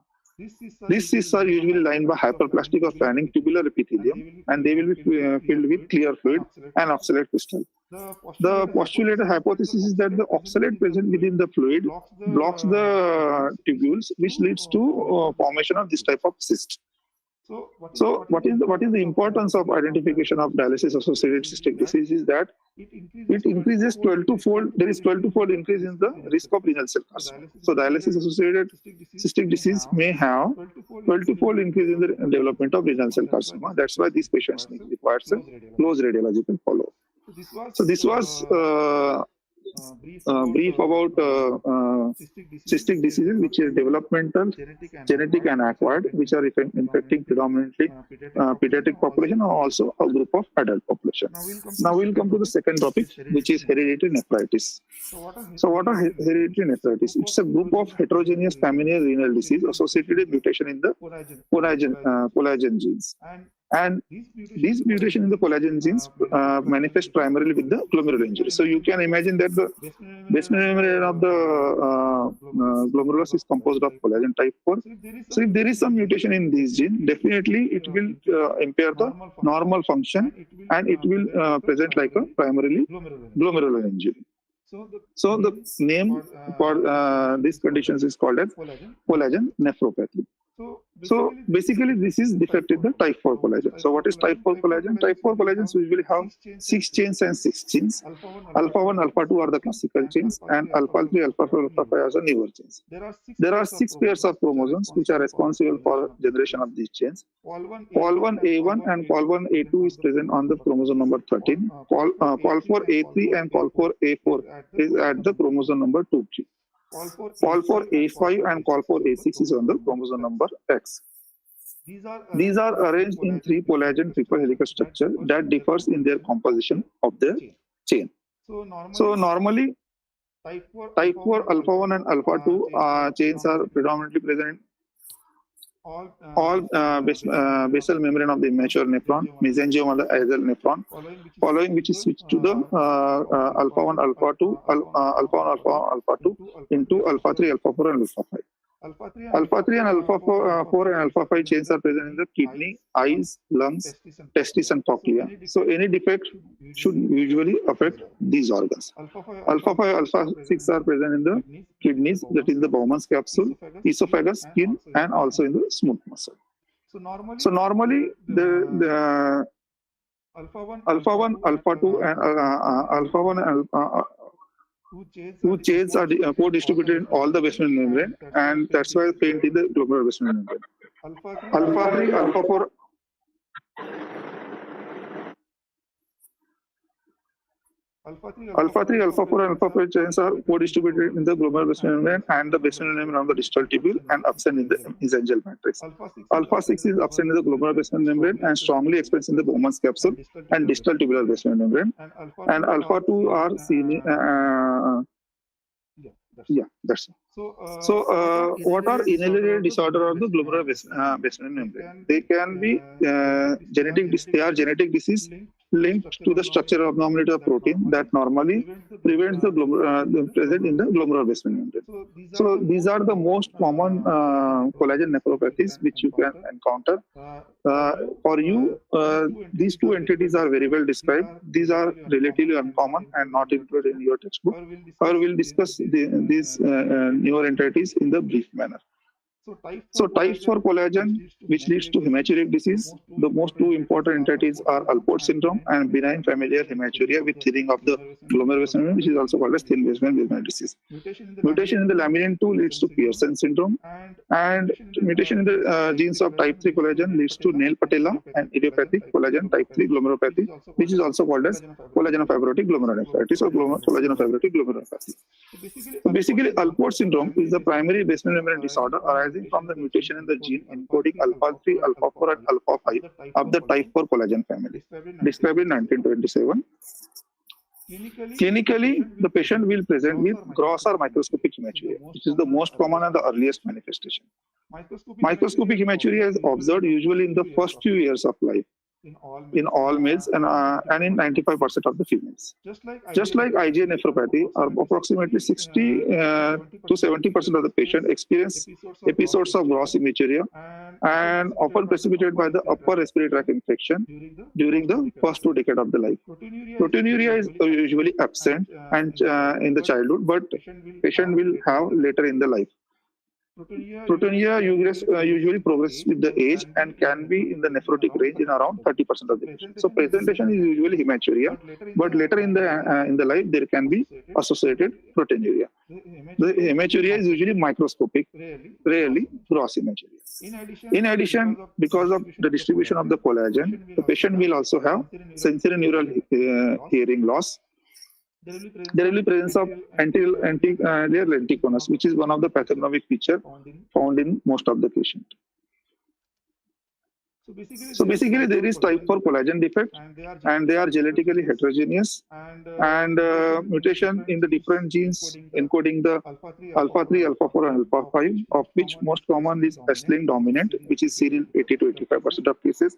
These cysts are usually lined by hyperplastic or fanning tubular epithelium, and they will be filled with clear fluid and oxalate crystal. The postulated hypothesis is that the oxalate present within the fluid blocks the tubules, which leads to formation of this type of cyst. So what is the importance of identification of dialysis-associated cystic disease is that it increases 12 to fold. There is 12 to fold increase in the risk of renal cell carcinoma. So dialysis-associated cystic disease may have 12 to fold increase in the development of renal cell carcinoma. That's why these patients require a close radiological follow-up. So this was brief about cystic diseases, which are developmental, genetic and acquired, which are infecting predominantly pediatric population or also a group of adult population. Now we'll come to the second topic, which is hereditary nephritis. So what are hereditary nephritis? It's a group of heterogeneous familial renal disease associated with mutation in the collagen genes. And these mutations in the collagen genes manifest primarily with the glomerular injury. So you can imagine that the basement membrane of the glomerulus is composed of collagen type 4. So if there is some mutation in this gene, definitely it will impair the normal function, and it will present like a primarily glomerular injury. So the name for these conditions is called as collagen nephropathy. So basically, this is defect in the type 4 collagen. So what is type 4 collagen? Type 4 collagens usually have 6 chains and 6 genes. Alpha 1, alpha 2 are the classical chains, and alpha 3, alpha 4, alpha 5 are the newer chains. There are 6 pairs of chromosomes which are responsible for generation of these chains. Pol 1 A1 and Pol 1 A2 is present on the chromosome number 13. Pol 4 A3 and Pol 4 A4 is at the chromosome number 23. Pol 4 A5 and Pol 4 A6 is on the chromosome number X. These are arranged in 3 collagen triple helical structure that differs in their composition of the chain. So normally, type 4 alpha 1 and alpha 2 chains are predominantly present all basal membrane of the immature nephron, mesengium of the axial nephron, following which is switched to the alpha 1, alpha 2, alpha 2 into alpha 3, alpha 4, and alpha 5. Alpha 3 and alpha 4 and alpha 5 chains are present in the kidney, eyes, lungs, testis, and cochlea. So any defect should usually affect these organs. Alpha 5, alpha 6 are present in the kidneys, that is the Bowman's capsule, esophagus, skin, and also in the smooth muscle. So normally the alpha 1, alpha 2, and alpha 1 and two chains are co-distributed in all the basement membrane, and that's why faint in the glomerular basement membrane. Alpha 3, alpha 4. Alpha 3, alpha 4, and alpha 5 chains are co-distributed in the glomerular basement membrane and the basement membrane of the distal tubule, and absent in the mesangial matrix. Alpha 6 is absent in the glomerular basement membrane and strongly expressed in the Bowman's capsule and distal tubular basement membrane. And alpha 2 are seen. That's it. So, what are inherited disorder of the glomerular basement membrane? They can be genetic. They are genetic disease linked to the structural abnormality of protein that normally prevents the present in the glomerular basement membrane. So these are the most common collagen nephropathies which you can encounter. For you, these two entities are very well described. These are relatively uncommon and not included in your textbook. Or we'll discuss these newer entities in the brief manner. So type 4 collagen, which leads to hematuria disease, the most two important entities are Alport syndrome and benign familial hematuria with thinning of the glomerular basement membrane, which is also called as thin basement disease. Mutation in the laminin 2 leads to Pearson syndrome, and mutation in the genes of type 3 collagen leads to nail patella and idiopathic collagen type 3 glomerulopathie, which is also called as collagenofibrotic glomerulonephritis or collagenofibrotic glomerulonephritis. Basically, Alport syndrome is the primary basement membrane disorder arising from the mutation in the gene encoding alpha 3, alpha 4, and alpha 5 of the type 4 collagen family, described in 1927. Clinically, the patient will present with gross or microscopic hematuria, which is the most common and the earliest manifestation. Microscopic hematuria is observed usually in the first few years of life in all males and in 95% of the females. Just like IgA nephropathy, approximately 60 to 70% of the patient experience episodes of gross hematuria and often precipitated by the upper respiratory tract infection during the first 2 decades of the life. Proteinuria is usually absent and in the childhood, but patient will have later in the life. Proteinuria usually progresses with the age and can be in the nephrotic range in around 30% of the patients. So presentation is usually hematuria, but later in the life there can be associated proteinuria. The hematuria is usually microscopic, rarely gross hematuria. In addition, because of the distribution of the collagen, the patient will also have sensorineural hearing loss. There will be presence of anterior lenticonus, which is one of the pathognomonic features found in most of the patients. So basically, there is type for collagen defect, and they are genetically heterogeneous, and mutation in the different genes encoding the alpha 3, alpha 4, and alpha 5, of which most common is S-linked dominant, which is seen in 80 to 85% of cases,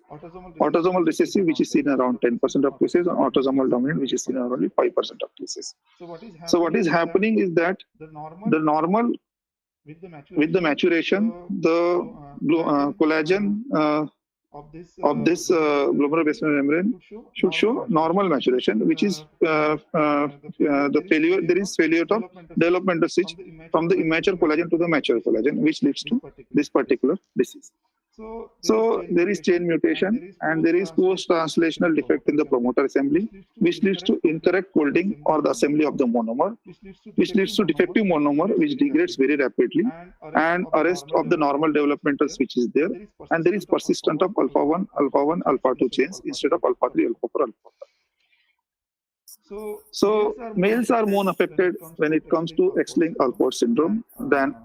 autosomal recessive, which is seen around 10% of cases, and autosomal dominant, which is seen around only 5% of cases. So what is happening is that the normal, with the maturation, the collagen of this glomerular basement membrane should show normal maturation, which is the failure. There is failure of developmental switch from the immature collagen to the mature collagen, which leads to this particular disease. So there is chain mutation, and there is post-translational defect in the promoter assembly, which leads to incorrect folding or the assembly of the monomer, which leads to defective monomer, which degrades very rapidly, and arrest of the normal developmental switch is there, and there is persistence of alpha 1, alpha 2 chains instead of alpha 3, alpha 4, alpha 5. So males are more affected when it comes to X-linked Alport syndrome than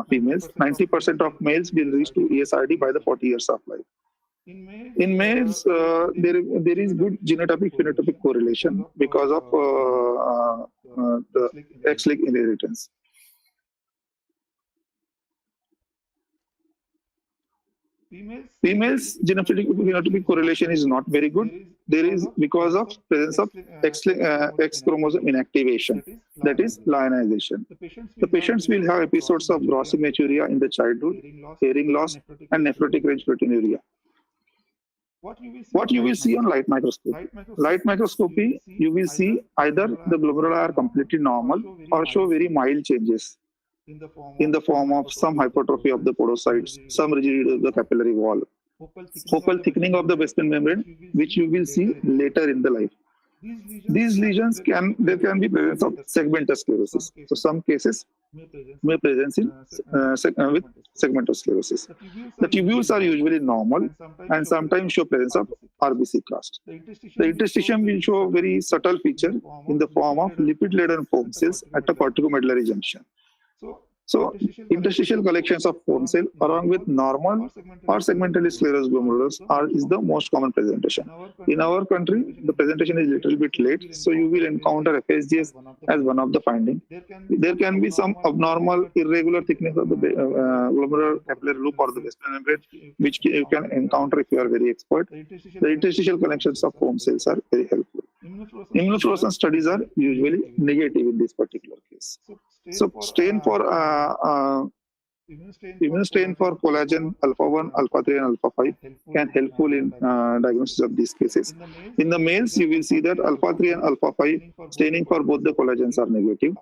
females. 90% of males will reach to ESRD by the 40 years of life. In males, there is good genotypic-phenotypic correlation because of the X-linked inheritance. Females genotypic correlation is not very good. There is because of presence of X chromosome inactivation, that is lionization. The patients will have episodes of gross hematuria in the childhood, hearing loss, and nephrotic range proteinuria. What you will see on light microscopy, you will see either the glomeruli are completely normal or show very mild changes in the form of some hypertrophy of the podocytes, some rigidity of the capillary wall, focal thickening of the basement membrane, which you will see later in the life. These lesions there can be presence of segmental sclerosis. So some cases may present with segmental sclerosis. The tubules are usually normal and sometimes show presence of RBC cast. The interstitium will show a very subtle feature in the form of lipid-laden foam cells at a corticomedullary junction. So interstitial collections of foam cell along with normal or segmentally sclerosed glomerulus is the most common presentation. In our country, the presentation is a little bit late, so you will encounter FSGS as one of the findings. There can be some abnormal, irregular thickness of the glomerular capillary loop or the basement membrane, which you can encounter if you are very expert. The interstitial collections of foam cells are very helpful. Immunofluorescence studies are usually negative in this particular case. So stain for immune stain for collagen alpha 1, alpha 3, and alpha 5 can helpful in diagnosis of these cases. In the males, you will see that alpha 3 and alpha 5 staining for both the collagens are negative.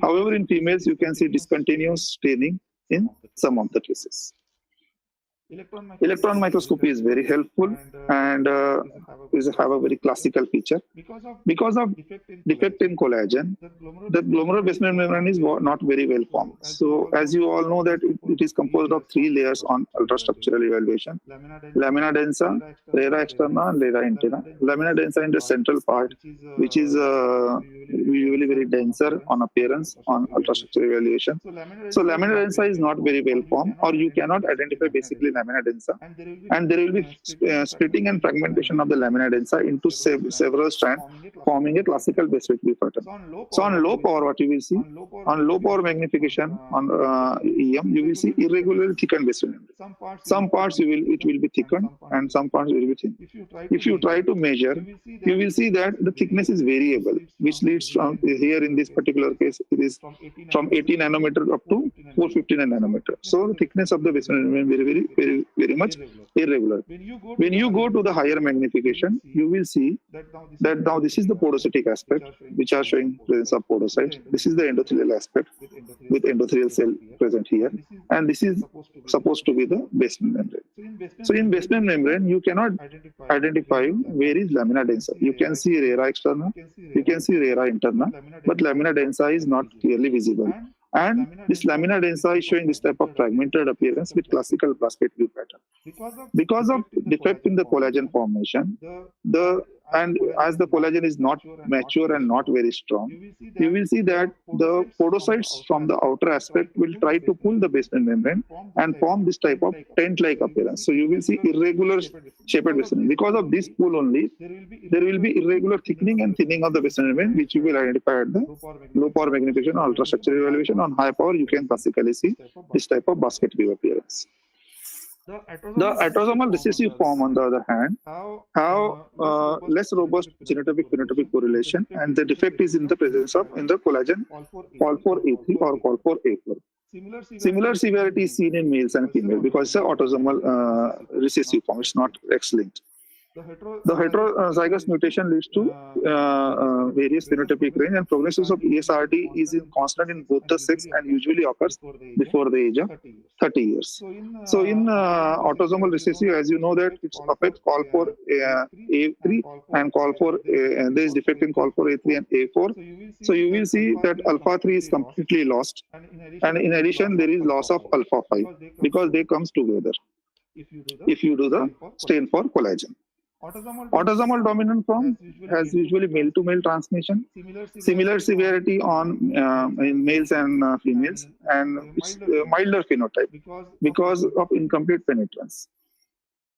However, in females, you can see discontinuous staining in some of the cases. Electron microscopy is very helpful and have a very classical feature. Because of defect in collagen, the glomerular basement membrane is not very well formed. So as you all know that it is composed of 3 layers on ultrastructural evaluation: lamina densa, rera externa, and rera interna. Lamina densa in the central part, which is usually very denser on appearance on ultrastructural evaluation. So lamina densa is not very well formed, or you cannot identify basically lamina densa, and there will be splitting and fragmentation of the lamina densa into several strands, forming a classical basement pattern. So on low power, what you will see, on low power magnification on EM, you will see irregularly thickened basement membrane. Some parts it will be thickened, and some parts will be thin. If you try to measure, you will see that the thickness is variable, which leads from here in this particular case, it is from 80 nanometer up to 459 nanometer. So the thickness of the basement membrane is very much irregular. When you go to the higher magnification, you will see that now this is the podocytic aspect, which are showing presence of podocytes. This is the endothelial aspect with endothelial cell present here, and this is supposed to be the basement membrane. So in basement membrane, you cannot identify where is lamina densa. You can see rera externa, you can see rera interna, but lamina densa is not clearly visible. And this lamina densa is showing this type of fragmented appearance with classical basket view pattern. Because of defect in the collagen formation, the and as the collagen is not mature and not very strong, you will see that the podocytes from the outer aspect will try to pull the basement membrane and form this type of tent-like appearance. So you will see irregular shaped basement membrane. Because of this pull only, there will be irregular thickening and thinning of the basement membrane, which you will identify at the low power magnification or ultrastructure evaluation. On high power, you can classically see this type of basket weave appearance. The autosomal recessive form, on the other hand, have less robust genotypic-phenotypic correlation, and the defect is in the presence of in the collagen call4A3 or call4A4. Similar severity is seen in males and females because it's an autosomal recessive form. It's not X-linked. The heterozygous mutation leads to various phenotypic range, and prognosis of ESRD is constant in both the sex and usually occurs before the age of 30 years. So in autosomal recessive, as you know, that it affects call4A3 and call4, and there is defect in call4A3 and A4. So you will see that alpha 3 is completely lost, and in addition there is loss of alpha 5 because they comes together if you do the stain for collagen. Autosomal dominant form has usually male-to-male transmission, similar severity on in males and females, and it's milder phenotype because of incomplete penetrance.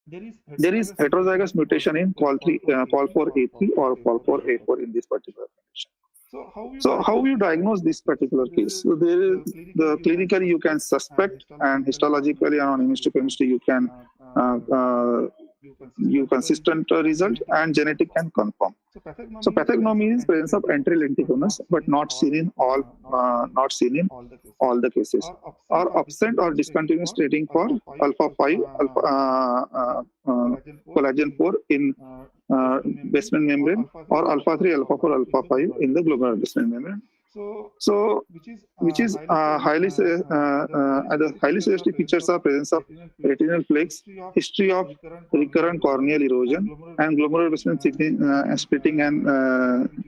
There is heterozygous mutation in call4A3 or call4A4 in this particular condition. So how you diagnose this particular case? So there is the clinically you can suspect, and histologically and on immunohistochemistry you can give consistent result, and genetic can confirm. So pathognomy is presence of antrylenticonus, but not seen in all the cases, or absent or discontinuous staining for alpha 5 collagen 4 in basement membrane, or alpha 3 alpha 4 alpha 5 in the glomerular basement membrane. So, which is highly suggestive features are presence of retinal flakes, history of recurrent corneal erosion, and glomerular basement splitting and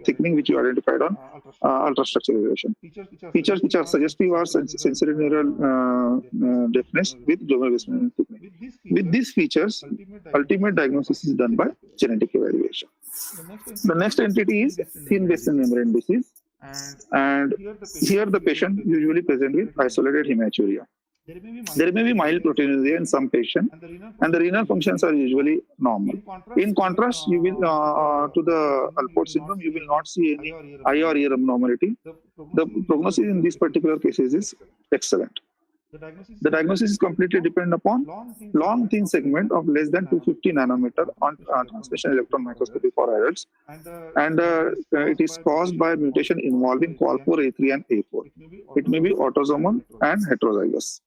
thickening, which you identified on ultrastructure evaluation. Features which are suggestive are sensory neural deafness with glomerular basement thickening. With these features, ultimate diagnosis is done by genetic evaluation. The next entity is thin basement membrane disease. And here the patient usually present with isolated hematuria. There may be mild proteinuria in some patients, and the renal functions are usually normal. In contrast, you will to the Alport syndrome, you will not see any eye or ear abnormality. The prognosis in these particular cases is excellent. The diagnosis is completely dependent upon long thin segment of less than 250 nanometer on transmission electron microscopy for adults, and it is caused by mutation involving call4A3 and A4. It may be autosomal and heterozygous.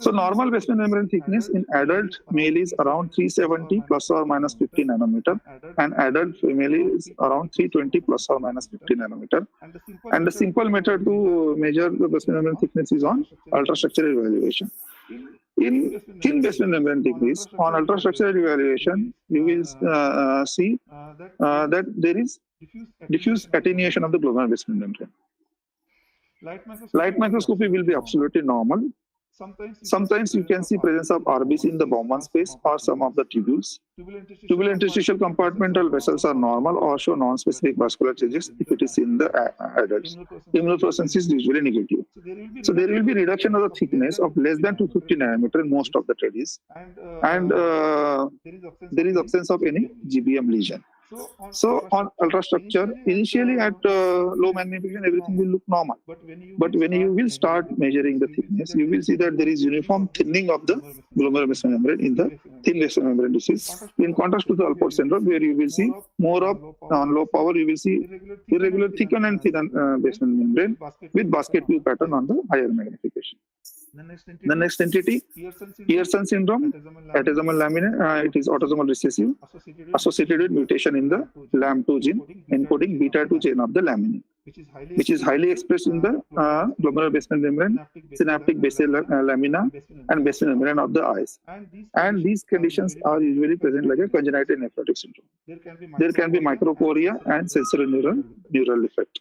So normal basement membrane thickness in adult male is around 370 plus or minus 50 nanometer, and adult female is around 320 plus or minus 50 nanometer. And the simple method to measure the basement membrane thickness is on ultrastructure evaluation. In thin basement membrane thickness, on ultrastructure evaluation, you will see that there is diffuse attenuation of the glomerular basement membrane. Light microscopy will be absolutely normal. Sometimes you can see presence of RBC in the Bowman space or some of the tubules. Tubular interstitial compartmental vessels are normal or show non-specific vascular changes if it is in the adults. Immunofluorescence is usually negative. So there will be reduction of the thickness of less than 250 nanometer in most of the studies, and there is absence of any GBM lesion. So on ultrastructure, initially at low magnification, everything will look normal. But when you will start measuring the thickness, you will see that there is uniform thinning of the glomerular basement membrane in the thin basement membrane disease. In contrast to the Alport syndrome, where you will see more of on low power, you will see irregular thickened and thin basement membrane with basket weave pattern on the higher magnification. The next entity, Pearson syndrome, autosomal lamina, it is autosomal recessive, associated with mutation in the LAM2 gene, encoding beta-2 chain of the laminin, which is highly expressed in the glomerular basement membrane, synaptic basal lamina, and basement membrane of the eyes. And these conditions are usually present like a congenital nephrotic syndrome. There can be microchoria and sensory neural defect.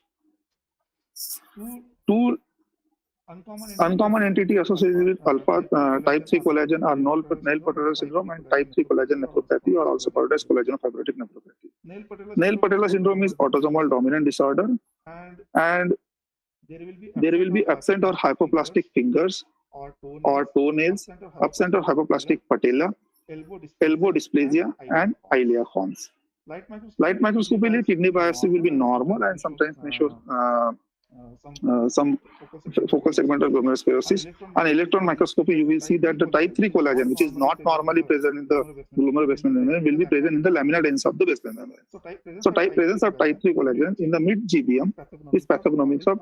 Uncommon entity associated with alpha type 3 collagen are nail patellar syndrome and type 3 collagen nephropathy, or also called as collagenofibrotic nephropathy. Nail patellar syndrome is autosomal dominant disorder, and there will be absent or hypoplastic fingers or toenails, absent or hypoplastic patella, elbow dysplasia, and ilia horns. Light microscopically, kidney biopsy will be normal and sometimes may show some focal segmental glomerulosclerosis. On electron microscopy, you will see that the type 3 collagen, which is not normally present in the glomerular basement membrane, will be present in the lamina densa of the basement membrane. So, presence of type 3 collagen in the mid GBM is pathognomic of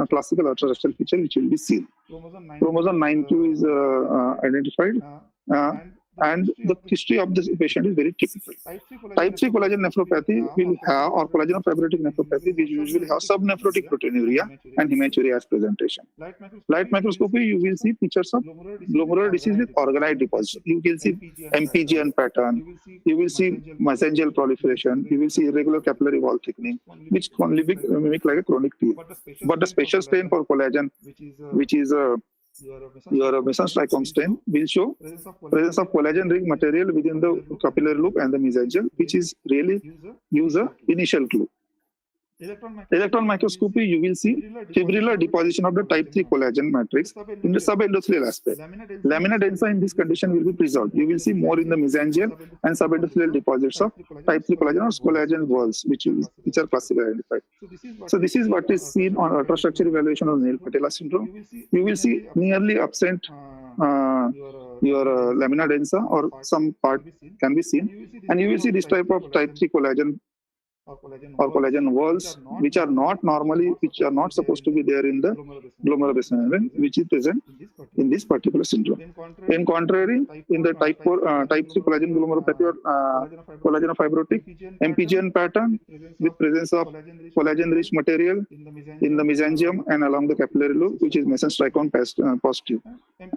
classical ultrasexual feature which will be seen. Chromosome 9q is identified. And the history of this patient is very typical. Type 3 collagen nephropathy will have, or collagenofibrotic nephropathy, we usually have subnephrotic proteinuria and hematuria as presentation. Light microscopy, you will see pictures of glomerular disease with organized deposition. You will see MPGN pattern, you will see mesangial proliferation, you will see irregular capillary wall thickening, which only mimic like a chronic TF. But the special strain for collagen, which is your mesenteric stain, will show presence of collagen-rich material within the capillary loop and the mesangial, which is really use a initial clue. Electron microscopy, you will see fibrillar deposition of the type 3 collagen matrix in the subendothelial aspect. Lamina densa in this condition will be preserved. You will see more in the mesangial and subendothelial deposits of type 3 collagen or collagen whorls, which are classically identified. So this is what is seen on ultrastructure evaluation of nail patella syndrome. You will see nearly absent your lamina densa, or some part can be seen, and you will see this type of type 3 collagen or collagen whorls, which are not supposed to be there in the glomerular basement membrane, which is present in this particular syndrome. In contrary, in the type 3 collagen glomerulopathy or collagenofibrotic, MPGN pattern with presence of collagen-rich material in the mesangium and along the capillary loop, which is mesenteric positive.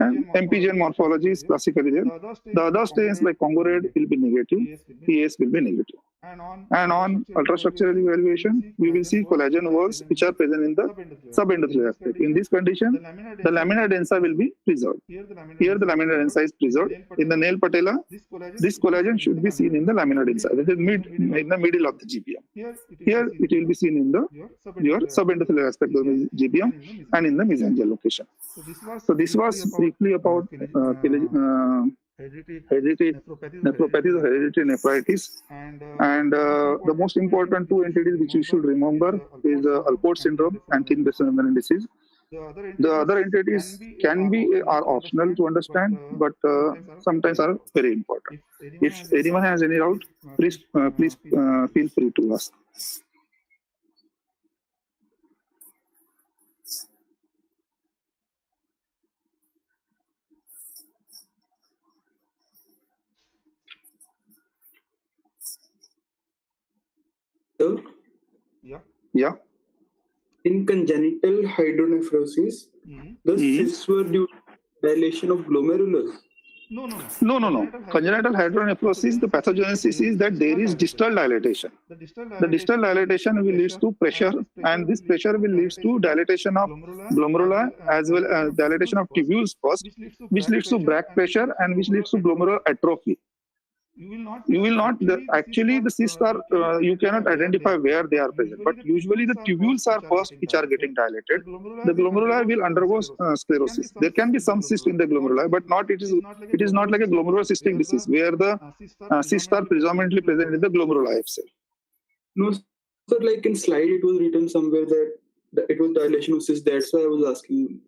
And MPGN morphology is classically there. The other stains like Congo red will be negative, PS will be negative. And on ultrastructural evaluation, we will see collagen whorls which are present in the subendothelial aspect. In this condition, the lamina densa will be preserved. Here, the lamina densa is preserved. In the nail patella, this collagen should be seen in the lamina densa, that is in the middle of the GBM. Here, it will be seen in the your subendothelial aspect of the GBM and in the mesangial location. So this was briefly about hereditary nephropathy or hereditary nephritis, and the most important two entities which you should remember is Alport syndrome and thin basement membrane disease. The other entities are optional to understand, but sometimes are very important. If anyone has any doubt, please feel free to ask. So, yeah. In congenital hydronephrosis, the cysts were due to dilation of glomerulus. No. Congenital hydronephrosis, the pathogenesis is that there is distal dilatation. The distal dilatation will lead to pressure, and this pressure will lead to dilatation of glomeruli as well as dilatation of tubules first, which leads to back pressure and which leads to glomerular atrophy. You will not actually the cysts are you cannot identify where they are present, but usually the tubules are first which are getting dilated. The glomeruli will undergo sclerosis. There can be some cyst in the glomeruli, but it is not like a glomerular cystic disease where the cysts are predominantly present in the glomeruli itself. No, sir, like in slide it was written somewhere that it was dilation of cysts. That's why I was asking.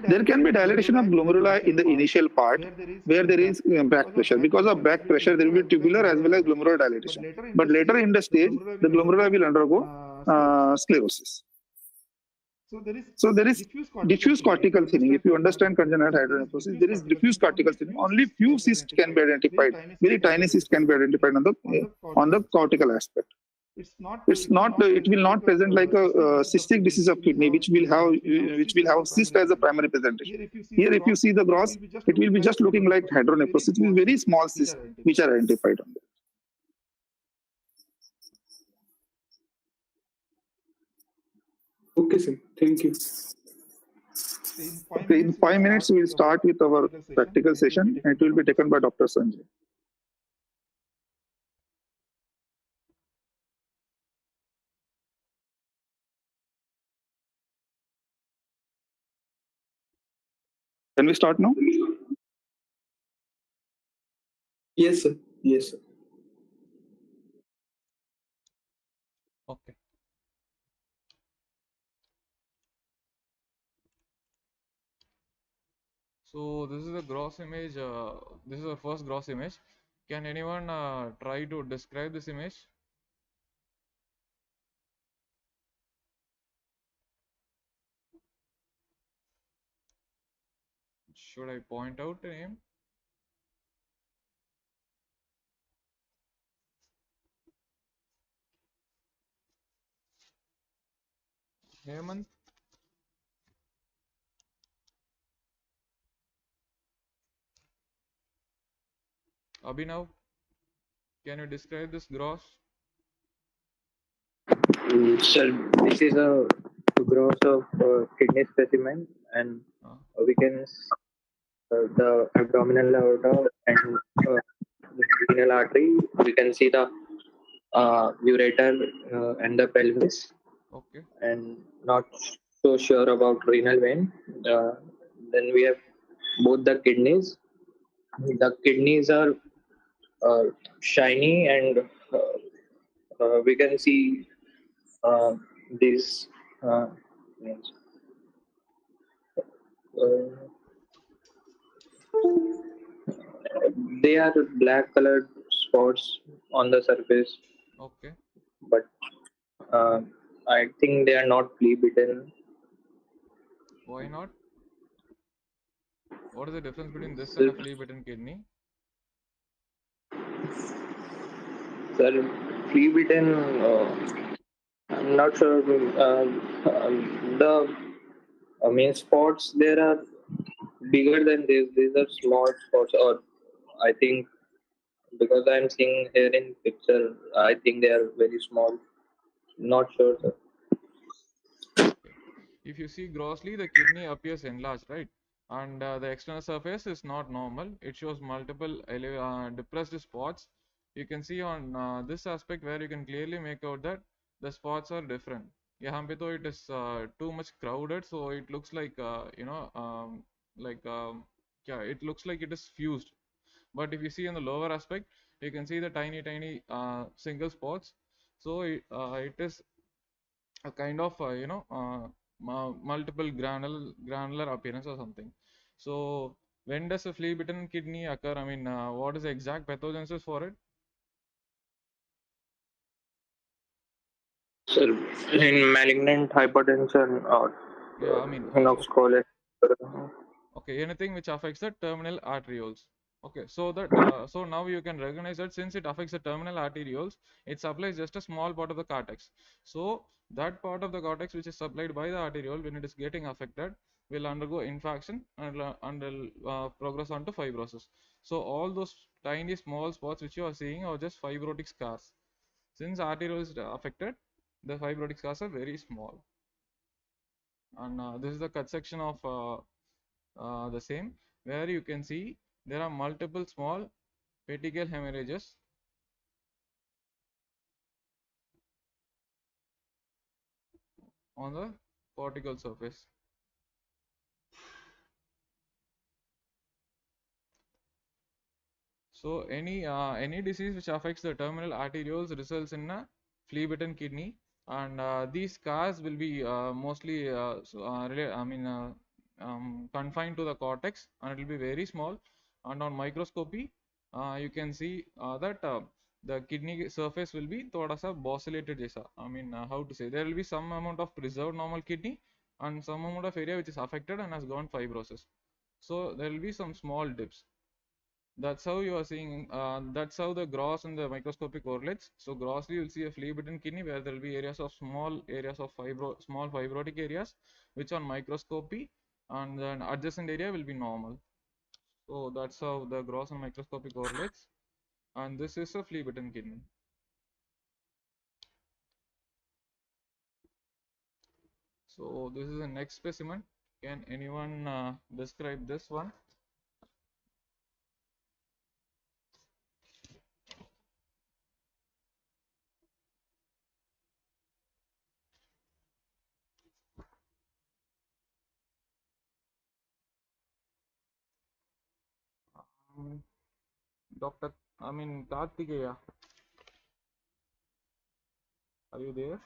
There can be dilatation of glomeruli in the initial part where there is back pressure. Because of back pressure, there will be tubular as well as glomerular dilatation. But later in the stage, the glomeruli will undergo sclerosis. So there is diffuse cortical thinning. If you understand congenital hydronephrosis, there is diffuse cortical thinning. Only few cysts can be identified. Very tiny cysts can be identified on the cortical aspect. It will not present like a cystic disease of kidney, which will have cyst as a primary presentation. Here, if you see the gross, it will be just looking like hydronephrosis with very small cysts which are identified on that. Okay, sir. Thank you. Okay, in 5 minutes, we'll start with our practical session. It will be taken by Dr. Sanjay. Can we start now? Yes, sir. Yes, sir. Okay. So this is the gross image. This is our first gross image. Can anyone try to describe this image? Should I point out a name? Hemant? Abhinav? Can you describe this gross? Sir, this is a gross of kidney specimen, and we can the abdominal aorta and the renal artery. We can see the ureter and the pelvis, Okay. and not so sure about renal vein. Uh, then we have both the kidneys. The kidneys are uh, shiny, and we can see uh, these. Uh, yes. uh, They are black colored spots on the surface, Okay. but uh, I think they are not flea bitten. Why not? What is the difference between this and Sir, a flea bitten kidney? sir, flea bitten, I'm not sure. The main spots there are bigger than this. These are small spots, or I think because I'm seeing here in picture, I think they are very small. Not sure, sir. Okay. If you see grossly, the kidney appears enlarged, right? And the external surface is not normal. It shows multiple depressed spots. You can see on this aspect where you can clearly make out that the spots are different. यहाँ पे तो it is too much crowded, so it looks like like yeah, it looks like it is fused. But if you see on the lower aspect, you can see the tiny single spots. So it is a kind of multiple granular appearance or something. So when does a flea bitten kidney occur? I mean, what is the exact pathogenesis for it? Sir, in malignant hypertension or Yeah, I mean, inox colic. okay, anything which affects the terminal arterioles. Okay, so that so now you can recognize that since it affects the terminal arterioles, it supplies just a small part of the cortex. So that part of the cortex which is supplied by the arteriole, when it is getting affected, will undergo infarction and will progress on to fibrosis. So all those tiny small spots which you are seeing are just fibrotic scars. Since arteriole is affected, the fibrotic scars are very small. And this is the cut section of the same, where you can see there are multiple small petechial hemorrhages on the cortical surface. So any disease which affects the terminal arterioles results in a flea bitten kidney, and these scars will be mostly confined to the cortex, and it will be very small. And on microscopy, you can see that the kidney surface will be thoda sa bossylated jaisa. I mean, how to say, there will be some amount of preserved normal kidney and some amount of area which is affected and has gone fibrosis. So there will be some small dips. That's how you are seeing, that's how the gross and the microscopic correlates. So grossly you'll see a flea bitten kidney where there will be areas of small areas of small fibrotic areas, which on microscopy, and then adjacent area will be normal. So that's how the gross and microscopic correlates. And this is a flea bitten kidney. So this is the next specimen. Can anyone describe this one? Dr. Kartikeya, are you there?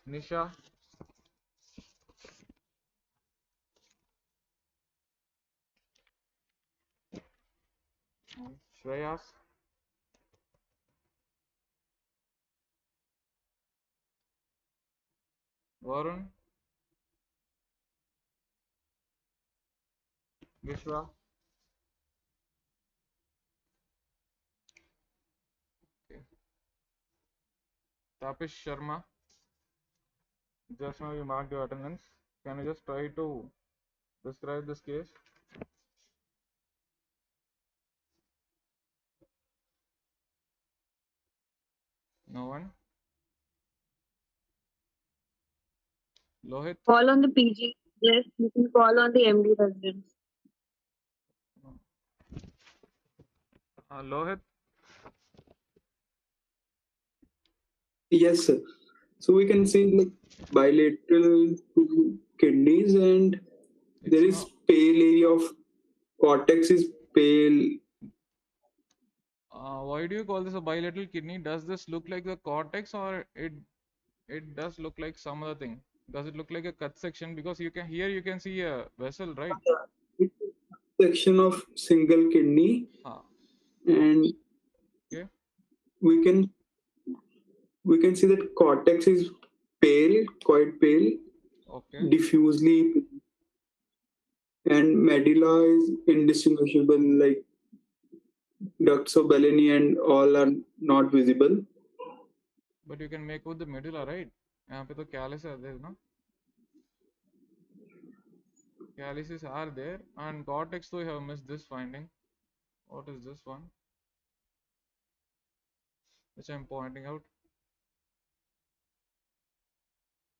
Nisha, Shreyas, Varun, Vishwa. Okay. Tapish Sharma, just now you marked your attendance. Can you just try to describe this case? No one? Lohit? Call on the PG. Yes, you can call on the MD residence. Lohit? Yes, sir. So we can see like bilateral two kidneys, and there is pale area of cortex is pale. Why do you call this a bilateral kidney? Does this look like the cortex, or it does look like some other thing? Does it look like a cut section? Because you can see a vessel, right? It's a section of single kidney, and okay. we can see that cortex is pale, quite pale, okay, diffusely, and medulla is indistinguishable, like ducts of Bellini and all are not visible. But you can make out the medulla, right? यहाँ पे तो calyces are there, no? Calyces are there, and cortex, though you have missed this finding. What is this one? Which I'm pointing out.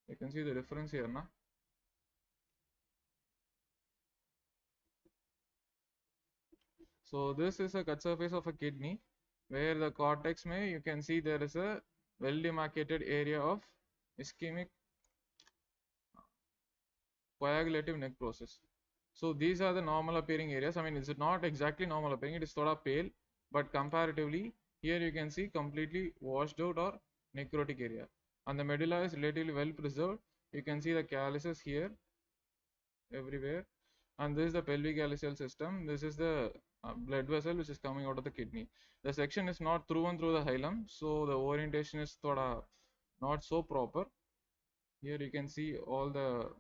You can see the difference here, na? So this is a cut surface of a kidney, where the cortex may, you can see there is a well demarcated area of ischemic coagulative necrosis. So these are the normal appearing areas. I mean, it's not exactly normal appearing, it is sort of pale, but comparatively here you can see completely washed out or necrotic area, and the medulla is relatively well preserved. You can see the calyces here everywhere, and this is the pelvic calyceal system. This is the blood vessel which is coming out of the kidney. The section is not through and through the hilum, so the orientation is not so proper. Here you can see all the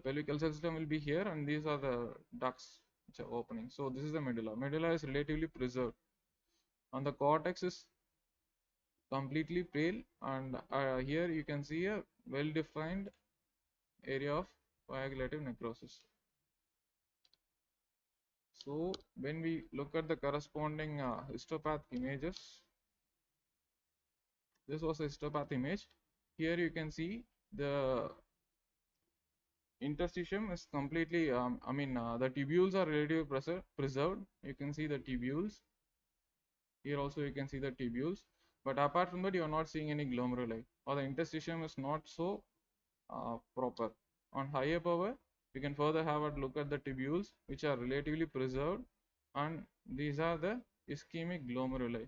pelvic calyceal system will be here, and these are the ducts which are opening. So this is the medulla. Medulla is relatively preserved, and the cortex is completely pale, and here you can see a well defined area of coagulative necrosis. So when we look at the corresponding histopath images, this was a histopath image. Here you can see the interstitium is completely, the tubules are relatively preserved. You can see the tubules. Here also you can see the tubules. But apart from that, you are not seeing any glomeruli, or the interstitium is not so proper. On higher power, you can further have a look at the tubules, which are relatively preserved, and these are the ischemic glomeruli.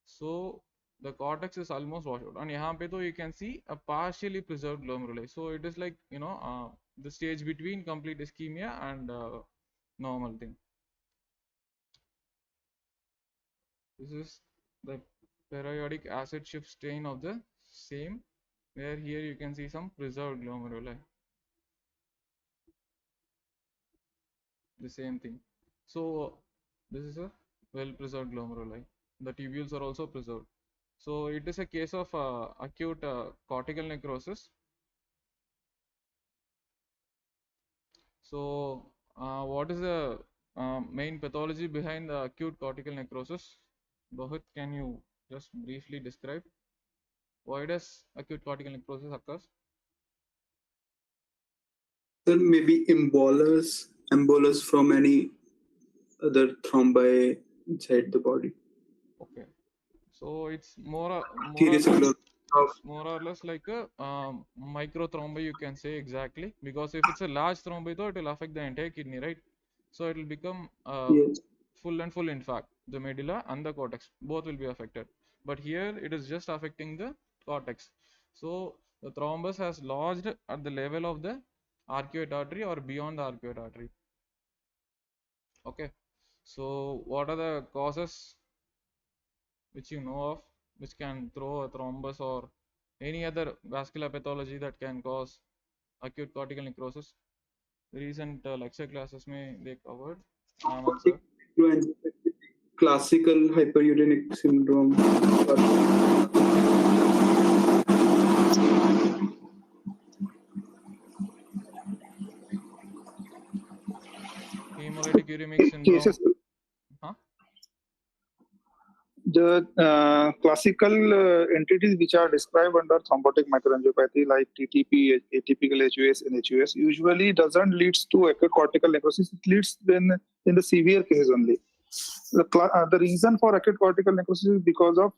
So the cortex is almost washed out, and यहाँ पे तो you can see a partially preserved glomeruli. So it is like, the stage between complete ischemia and normal thing. This is the periodic acid shift stain of the same, where here you can see some preserved glomeruli. The same thing. So this is a well preserved glomeruli. The tubules are also preserved. So it is a case of acute cortical necrosis. So what is the main pathology behind the acute cortical necrosis? Rohit, can you just briefly describe why does acute cortical necrosis occurs? Then maybe embolus from any other thrombi inside the body. Okay, so it's more or Serious less close of it's more or less like a microthrombi, you can say, exactly, because if it's a large thrombi though, it will affect the entire kidney, right? So it will become yes. full, in fact, the medulla and the cortex both will be affected, but here it is just affecting the cortex. So the thrombus has lodged at the level of the arcuate artery or beyond the arcuate artery. Okay, so what are the causes which you know of which can throw a thrombus or any other vascular pathology that can cause acute cortical necrosis? Recent lecture classes may they covered. Anand sir. Classical hyperurinic syndrome. Hemolytic uremic syndrome. Cases, Huh? the classical entities which are described under thrombotic microangiopathy like TTP, atypical HUS, and HUS usually doesn't leads to acute cortical necrosis. It leads in the severe cases only. The reason for acute cortical necrosis is because of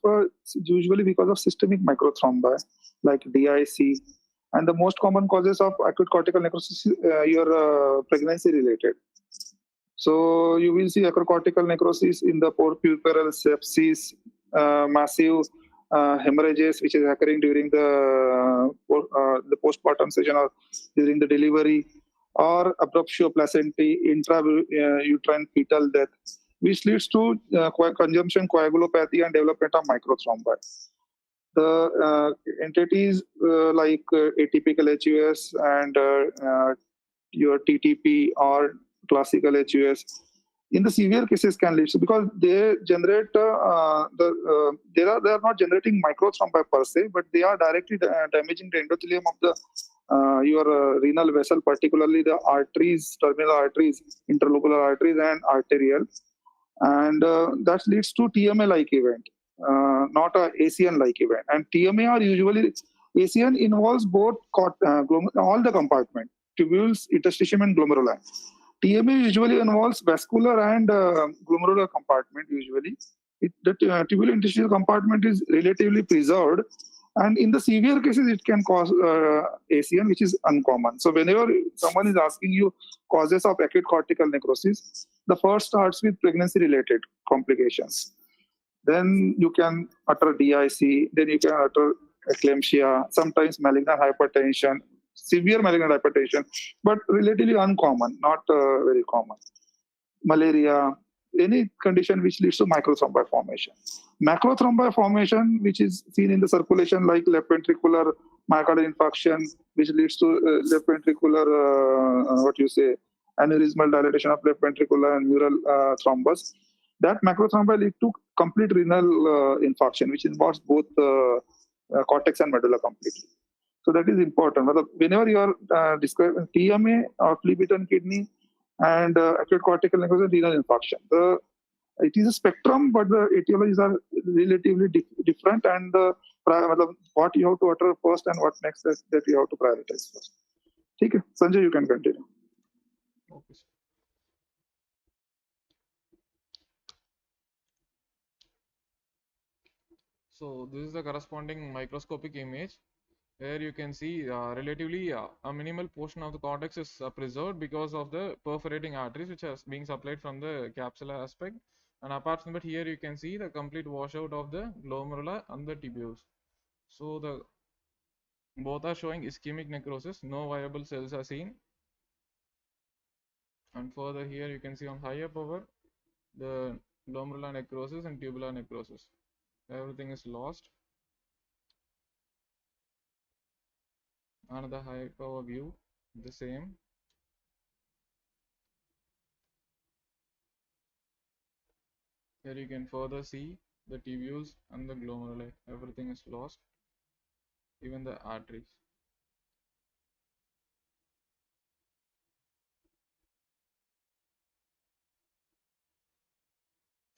usually because of systemic microthrombi like DIC, and the most common causes of acute cortical necrosis your pregnancy related. So you will see acrocortical necrosis in the puerperal sepsis, massive hemorrhages which is occurring during the postpartum session or during the delivery, or abruptio placentae, intrauterine fetal death, which leads to consumption coagulopathy and development of microthrombi. The entities like atypical HUS and your TTP or classical HUS in the severe cases can lead to, because they generate they are not generating microthrombi per se, but they are directly damaging the endothelium of the your renal vessel, particularly the arteries, terminal arteries, interlocular arteries, and arterial, and that leads to TMA like event, not a ACN like event. And TMA are usually ACN involves both all the compartment, tubules, interstitium, and glomeruli. TMA usually involves vascular and glomerular compartment. Usually, the tubular interstitial compartment is relatively preserved, and in the severe cases, it can cause ACN, which is uncommon. So, whenever someone is asking you causes of acute cortical necrosis, the first starts with pregnancy-related complications. Then you can utter DIC. Then you can utter eclampsia. Sometimes malignant hypertension, severe malignant hypertension, but relatively uncommon, not very common. Malaria, any condition which leads to microthrombi formation. Macrothrombi formation, which is seen in the circulation, like left ventricular myocardial infarction, which leads to left ventricular, what you say, aneurysmal dilatation of left ventricular and mural thrombus. That macrothrombi lead to complete renal infarction, which involves both cortex and medulla completely. So that is important. Whenever you are describing TMA or flea-bitten kidney and acute cortical necrosis, renal infarction, it is a spectrum, but the etiologies are relatively different, and what you have to utter first and what next that you have to prioritize first. Okay, Sanjay, you can continue. Okay, sir. So this is the corresponding microscopic image where you can see relatively a minimal portion of the cortex is preserved because of the perforating arteries which are being supplied from the capsular aspect, and apart from that, here you can see the complete washout of the glomerula and the tubules. So the both are showing ischemic necrosis, no viable cells are seen, and further here you can see on higher power the glomerular necrosis and tubular necrosis, everything is lost. Another high power view, the same. Here you can further see the tubules and the glomeruli, everything is lost, even the arteries.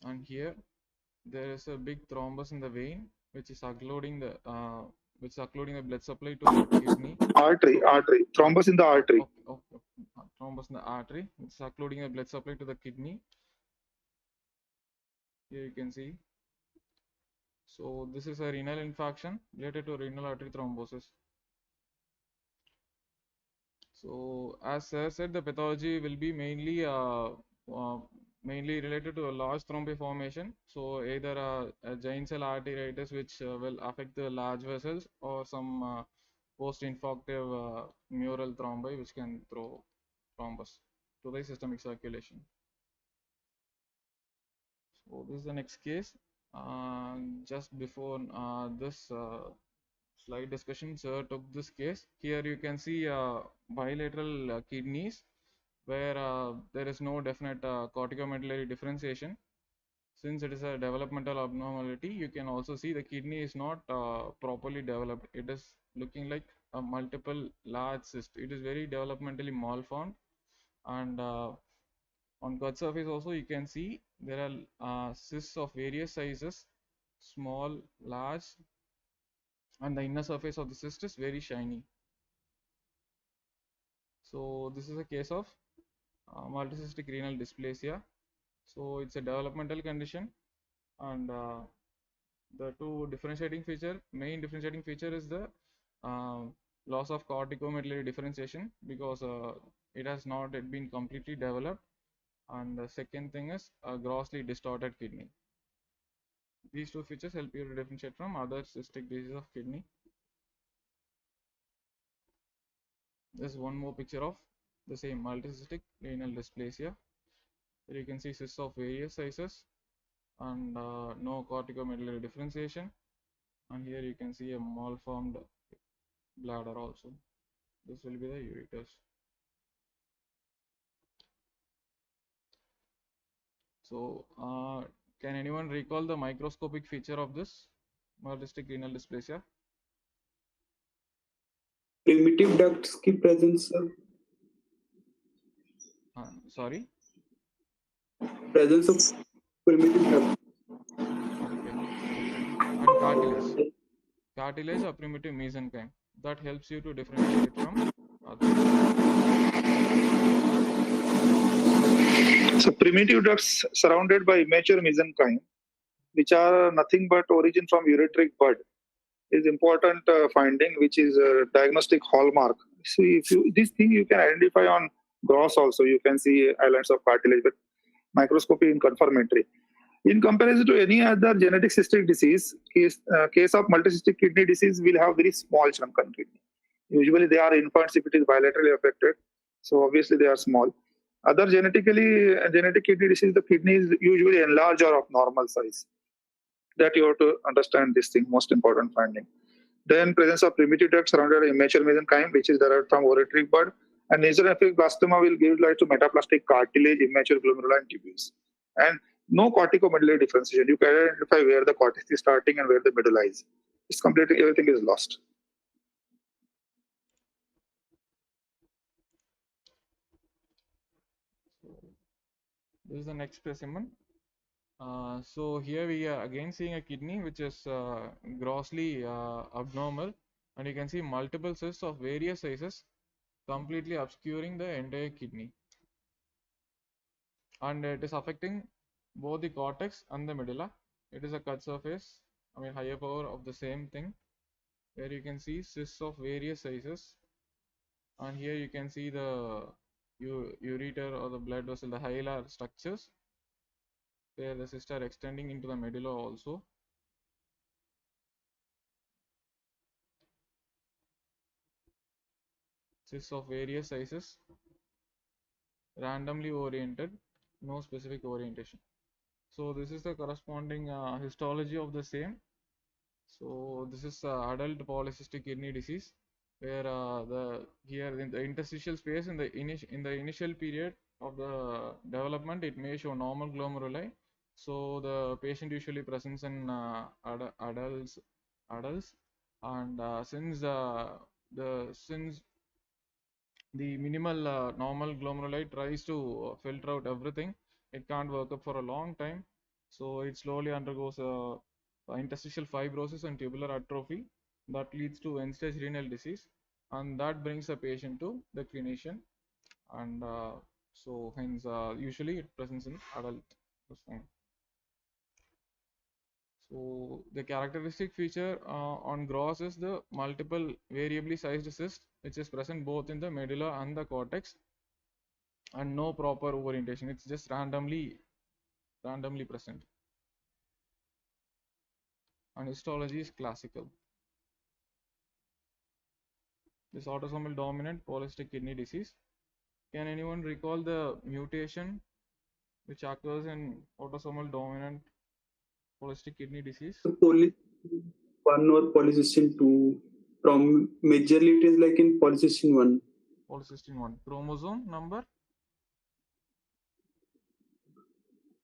And here there is a big thrombus in the vein which is occluding the blood supply to the kidney. Artery. Thrombus in the artery. Okay. Thrombus in the artery. It's occluding the blood supply to the kidney. Here you can see. So this is a renal infarction related to renal artery thrombosis. So as I said, the pathology will be mainly related to a large thrombi formation. So either a giant cell arteritis which will affect the large vessels, or some post-infarctive mural thrombi which can throw thrombus to the systemic circulation. So this is the next case. Just before this slide discussion, sir took this case. Here you can see bilateral kidneys where there is no definite corticomedullary differentiation. Since it is a developmental abnormality, you can also see the kidney is not properly developed. It is looking like a multiple large cyst. It is very developmentally malformed, and on gut surface also you can see there are cysts of various sizes, small, large, and the inner surface of the cyst is very shiny. So this is a case of multicystic renal dysplasia. So it's a developmental condition, and the main differentiating feature is the uh, loss of corticomedullary differentiation, because it has not yet been completely developed, and the second thing is a grossly distorted kidney. These two features help you to differentiate from other cystic diseases of kidney. There's one more picture of the same multicystic renal dysplasia. Here you can see cysts of various sizes and no corticomedullary differentiation. And here you can see a malformed bladder also. This will be the ureters. So can anyone recall the microscopic feature of this multicystic renal dysplasia? Primitive ducts की presence Sorry? Presence of primitive ducts. Okay. And cartilage or primitive mesenchyme. That helps you to differentiate it from others. So primitive ducts surrounded by immature mesenchyme, which are nothing but origin from ureteric bud, is important finding, which is a diagnostic hallmark. See, if you this thing you can identify on gross also. You can see islands of cartilage, but microscopy in confirmatory. In comparison to any other genetic cystic disease, case of multicystic kidney disease will have very small shrunken kidney. Usually they are infants if it is bilaterally affected, so obviously they are small. Other genetic kidney disease, the kidney is usually enlarged or of normal size. That you have to understand this thing, most important finding. Then presence of primitive duct surrounded by immature mesenchyme, which is derived from ureteric bud, and nasopharyngeal blastoma will give rise to metaplastic cartilage, immature glomeruli, and tubules. And no corticomedullary differentiation. You can identify where the cortex is starting and where the medulla is. It's completely, everything is lost. So this is the next specimen. So here we are again seeing a kidney which is grossly abnormal, and you can see multiple cysts of various sizes completely obscuring the entire kidney, and it is affecting both the cortex and the medulla. It is a cut surface, higher power of the same thing, where you can see cysts of various sizes, and here you can see the ureter or the blood vessel, the hilar structures, where the cysts are extending into the medulla also. Cysts of various sizes, randomly oriented, no specific orientation. So this is the corresponding histology of the same. So this is adult polycystic kidney disease, where here in the interstitial space in the initial period of the development, it may show normal glomeruli. So the patient usually presents in adults, and since the minimal normal glomeruli tries to filter out everything, it can't work up for a long time. So it slowly undergoes interstitial fibrosis and tubular atrophy that leads to end-stage renal disease, and that brings the patient to the clinician. And so hence usually it presents in adult. So the characteristic feature on gross is the multiple variably sized cyst, which is present both in the medulla and the cortex, and no proper orientation. It's just randomly present. And histology is classical. This autosomal dominant polycystic kidney disease. Can anyone recall the mutation which occurs in autosomal dominant polycystic kidney disease? So poly 1 or polycystin 2. From majorly it is like in polycystin 1. Polycystin 1. Chromosome number?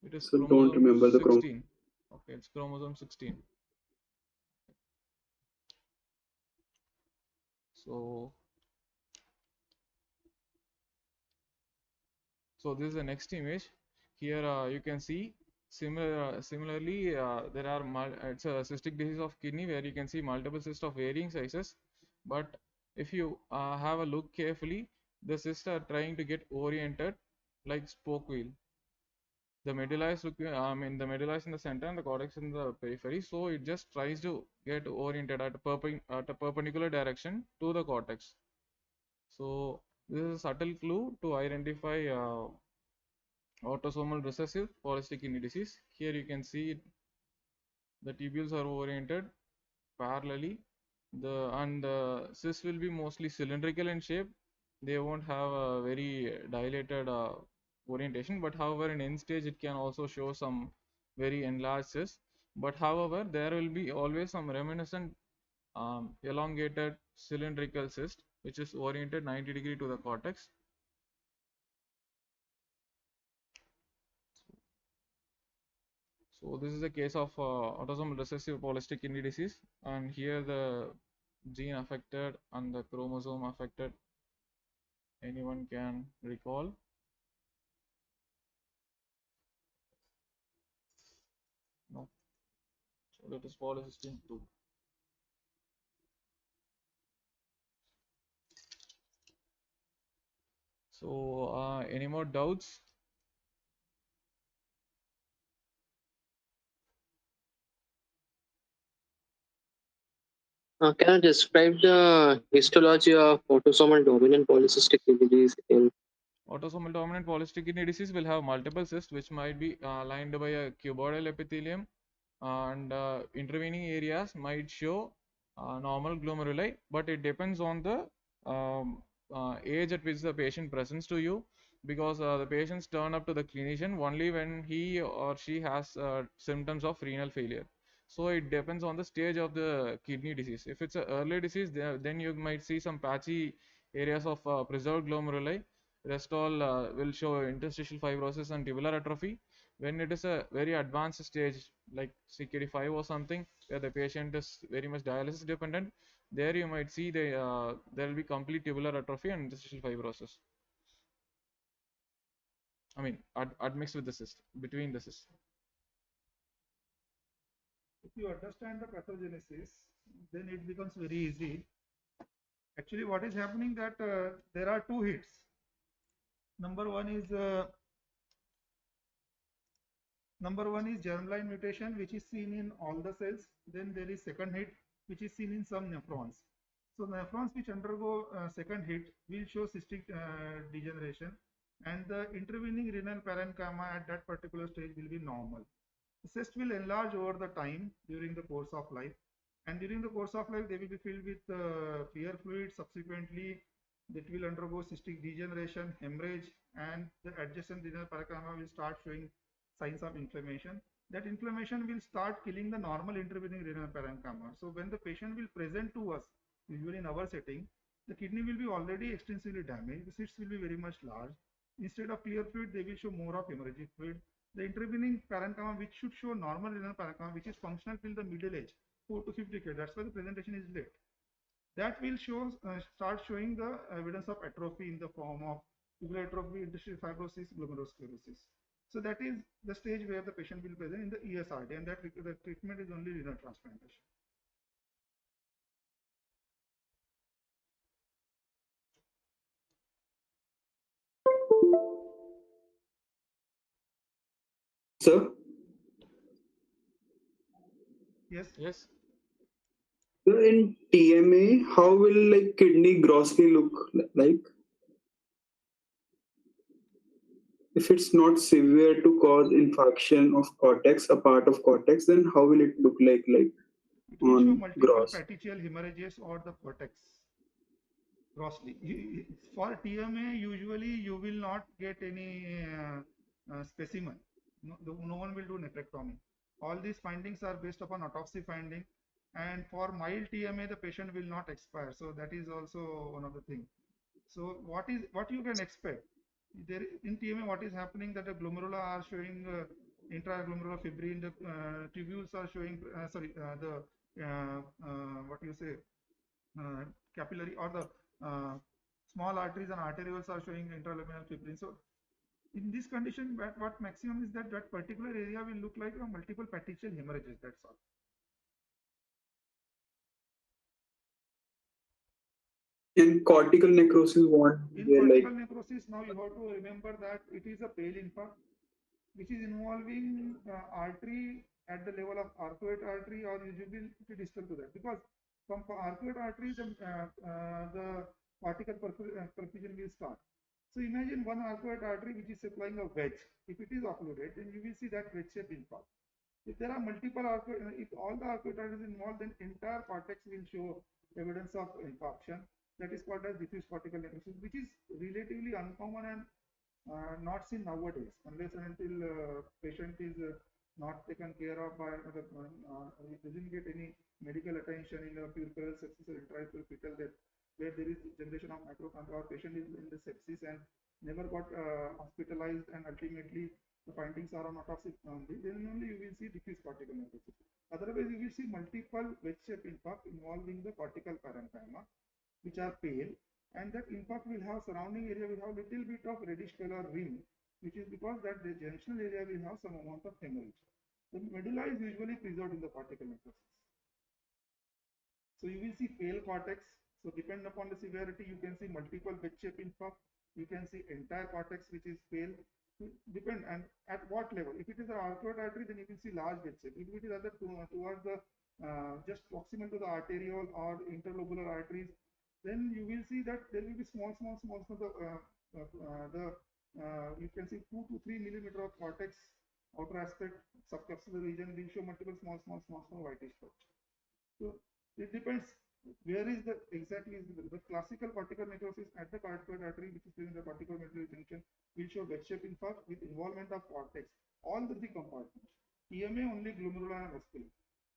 It is So don't chromosome remember the 16. Okay, it's chromosome 16. So this is the next image. Here you can see similarly there are it's a cystic disease of kidney where you can see multiple cysts of varying sizes, but if you have a look carefully, the cysts are trying to get oriented like spoke wheel. The medulla is the medulla is in the center and the cortex in the periphery, so it just tries to get oriented at a perpendicular direction to the cortex. So this is a subtle clue to identify autosomal recessive polycystic kidney disease. Here you can see the tubules are oriented parallelly. The cysts will be mostly cylindrical in shape. They won't have a very dilated orientation, but however in end stage it can also show some very enlarged cysts. But however there will be always some reminiscent elongated cylindrical cyst which is oriented 90 degree to the cortex. So this is a case of autosomal recessive polycystic kidney disease, and here the gene affected and the chromosome affected. Anyone can recall? No. So that is polycystin 2. So any more doubts? Can you describe the histology of autosomal dominant polycystic kidney disease in Autosomal dominant polycystic kidney disease will have multiple cysts which might be lined by a cuboidal epithelium, and intervening areas might show normal glomeruli, but it depends on the age at which the patient presents to you, because the patients turn up to the clinician only when he or she has symptoms of renal failure. So it depends on the stage of the kidney disease. If it's an early disease, then you might see some patchy areas of preserved glomeruli. Rest all will show interstitial fibrosis and tubular atrophy. When it is a very advanced stage like CKD5 or something, where the patient is very much dialysis dependent, there you might see there will be complete tubular atrophy and interstitial fibrosis. I mean, admixed with the cyst, between the cyst. If you understand the pathogenesis, then it becomes very easy. Actually, what is happening that there are two hits. Number one is germline mutation, which is seen in all the cells. Then there is second hit, which is seen in some nephrons. So nephrons which undergo second hit will show cystic degeneration, and the intervening renal parenchyma at that particular stage will be normal. The cyst will enlarge over the time during the course of life, and during the course of life they will be filled with clear fluid. Subsequently, that will undergo cystic degeneration, hemorrhage, and the adjacent renal parenchyma will start showing signs of inflammation. That inflammation will start killing the normal intervening renal parenchyma. So when the patient will present to us, usually in our setting, the kidney will be already extensively damaged. The cysts will be very much large. Instead of clear fluid, they will show more of hemorrhagic fluid. The intervening parenchyma, which should show normal renal parenchyma, which is functional till the middle age, 4 to 5 decades. That's why the presentation is late. That will start showing the evidence of atrophy in the form of tubular atrophy, interstitial fibrosis, glomerulosclerosis. So that is the stage where the patient will present in the ESRD, and that the treatment is only renal transplantation. Sir, Yes. Yes. so in TMA, how will like kidney grossly look like? If it's not severe to cause infarction of cortex, a part of cortex, then how will it look like It will show on multiple gross? petechial hemorrhages or the cortex grossly. For TMA, usually you will not get any specimen. No one will do nephrectomy. All these findings are based upon autopsy finding, and for mild TMA, the patient will not expire. So that is also one of the things. So what you can expect? There in TMA, what is happening that the glomerula are showing intraglomerular fibrin, the tubules are showing what you say capillary or the small arteries and arterioles are showing intraluminal fibrin. So in this condition, what maximum is that that particular area will look like a multiple petechial hemorrhages. That's all. And cortical necrosis, what? In Where like cortical necrosis, now you have to remember that it is a pale infarct which is involving artery at the level of arcuate artery or usually distal to that, because from arcuate artery the cortical perfusion will start. So imagine one arcuate artery which is supplying a wedge. If it is occluded, then you will see that wedge shape infarct. If there are multiple arcuate, if all the arcuate arteries involved, then entire cortex will show evidence of infarction. That is called as diffuse cortical necrosis, which is relatively uncommon and not seen nowadays, unless and until patient is not taken care of by it doesn't get any medical attention in a puerperal sepsis or intrahepatic fetal death, where there is generation of microcontra, or patient is in the sepsis and never got hospitalized, and ultimately the findings are on autopsy only. Then only you will see diffuse cortical necrosis. Otherwise, you will see multiple wedge-shaped infarct involving the cortical parenchyma, which are pale, and that infarct will have surrounding area will have little bit of reddish color rim, which is because that the junctional area will have some amount of hemorrhage. The medulla is usually preserved in the cortical necrosis. So you will see pale cortex. So depending upon the severity, you can see multiple wedge-shaped infarct. You can see entire cortex which is pale. Depend and at what level. If it is an arcuate artery, then you will see large wedge shape. If it is other towards the just proximal to the arteriole or interlobular arteries, then you will see that there will be small. You can see 2 to 3 millimeter of cortex outer aspect subcapsular region will show multiple small whitish spots. So it depends where is the exactly is the classical cortical necrosis at the carotid artery, which is in the cortical medullary junction, will show wedge-shaped infarct with involvement of cortex, all the three compartments. TMA only glomerular and vascular.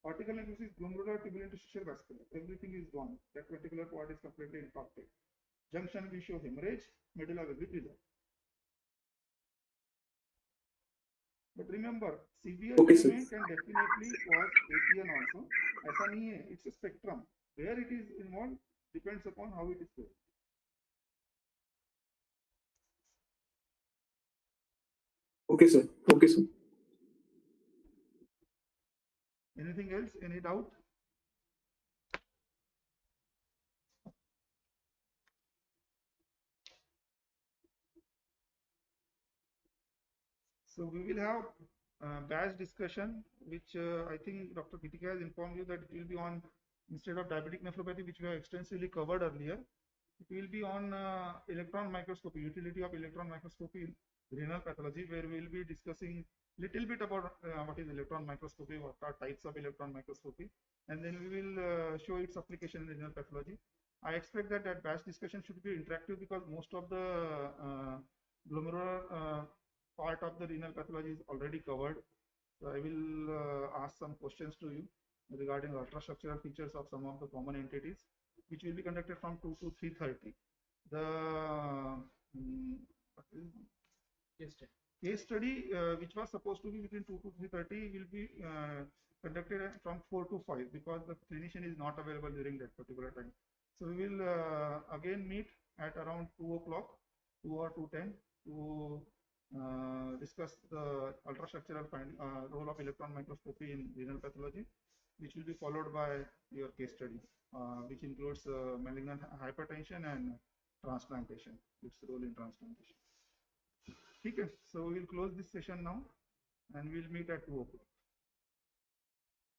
Cortical necrosis glomerular, tubular, interstitial, vascular. Everything is gone. That particular part is completely infarcted. Junction will show hemorrhage, medulla will be preserved. But remember, severe TMA can definitely cause ACN also. ऐसा नहीं है, it's a spectrum. Where it is involved depends upon how it is going. okay, sir. Okay, sir. Anything else? Any doubt? So we will have batch discussion, which I think Dr. Gitika has informed you that it will be on, instead of diabetic nephropathy, which we have extensively covered earlier, it will be on electron microscopy, utility of electron microscopy in renal pathology, where we will be discussing little bit about what is electron microscopy, what are types of electron microscopy, and then we will show its application in renal pathology. I expect that that batch discussion should be interactive, because most of the glomerular part of the renal pathology is already covered. So I will ask some questions to you regarding ultrastructural features of some of the common entities, which will be conducted from 2 to 3:30. The case study, which was supposed to be between 2 to 3:30, will be conducted from 4 to 5, because the clinician is not available during that particular time. So we will again meet at around 2 o'clock, 2 or 2:10, to discuss the ultrastructural role of electron microscopy in renal pathology, which will be followed by your case study, which includes malignant hypertension and transplantation, its role in transplantation. Okay, so we'll close this session now and we'll meet at 2 o'clock.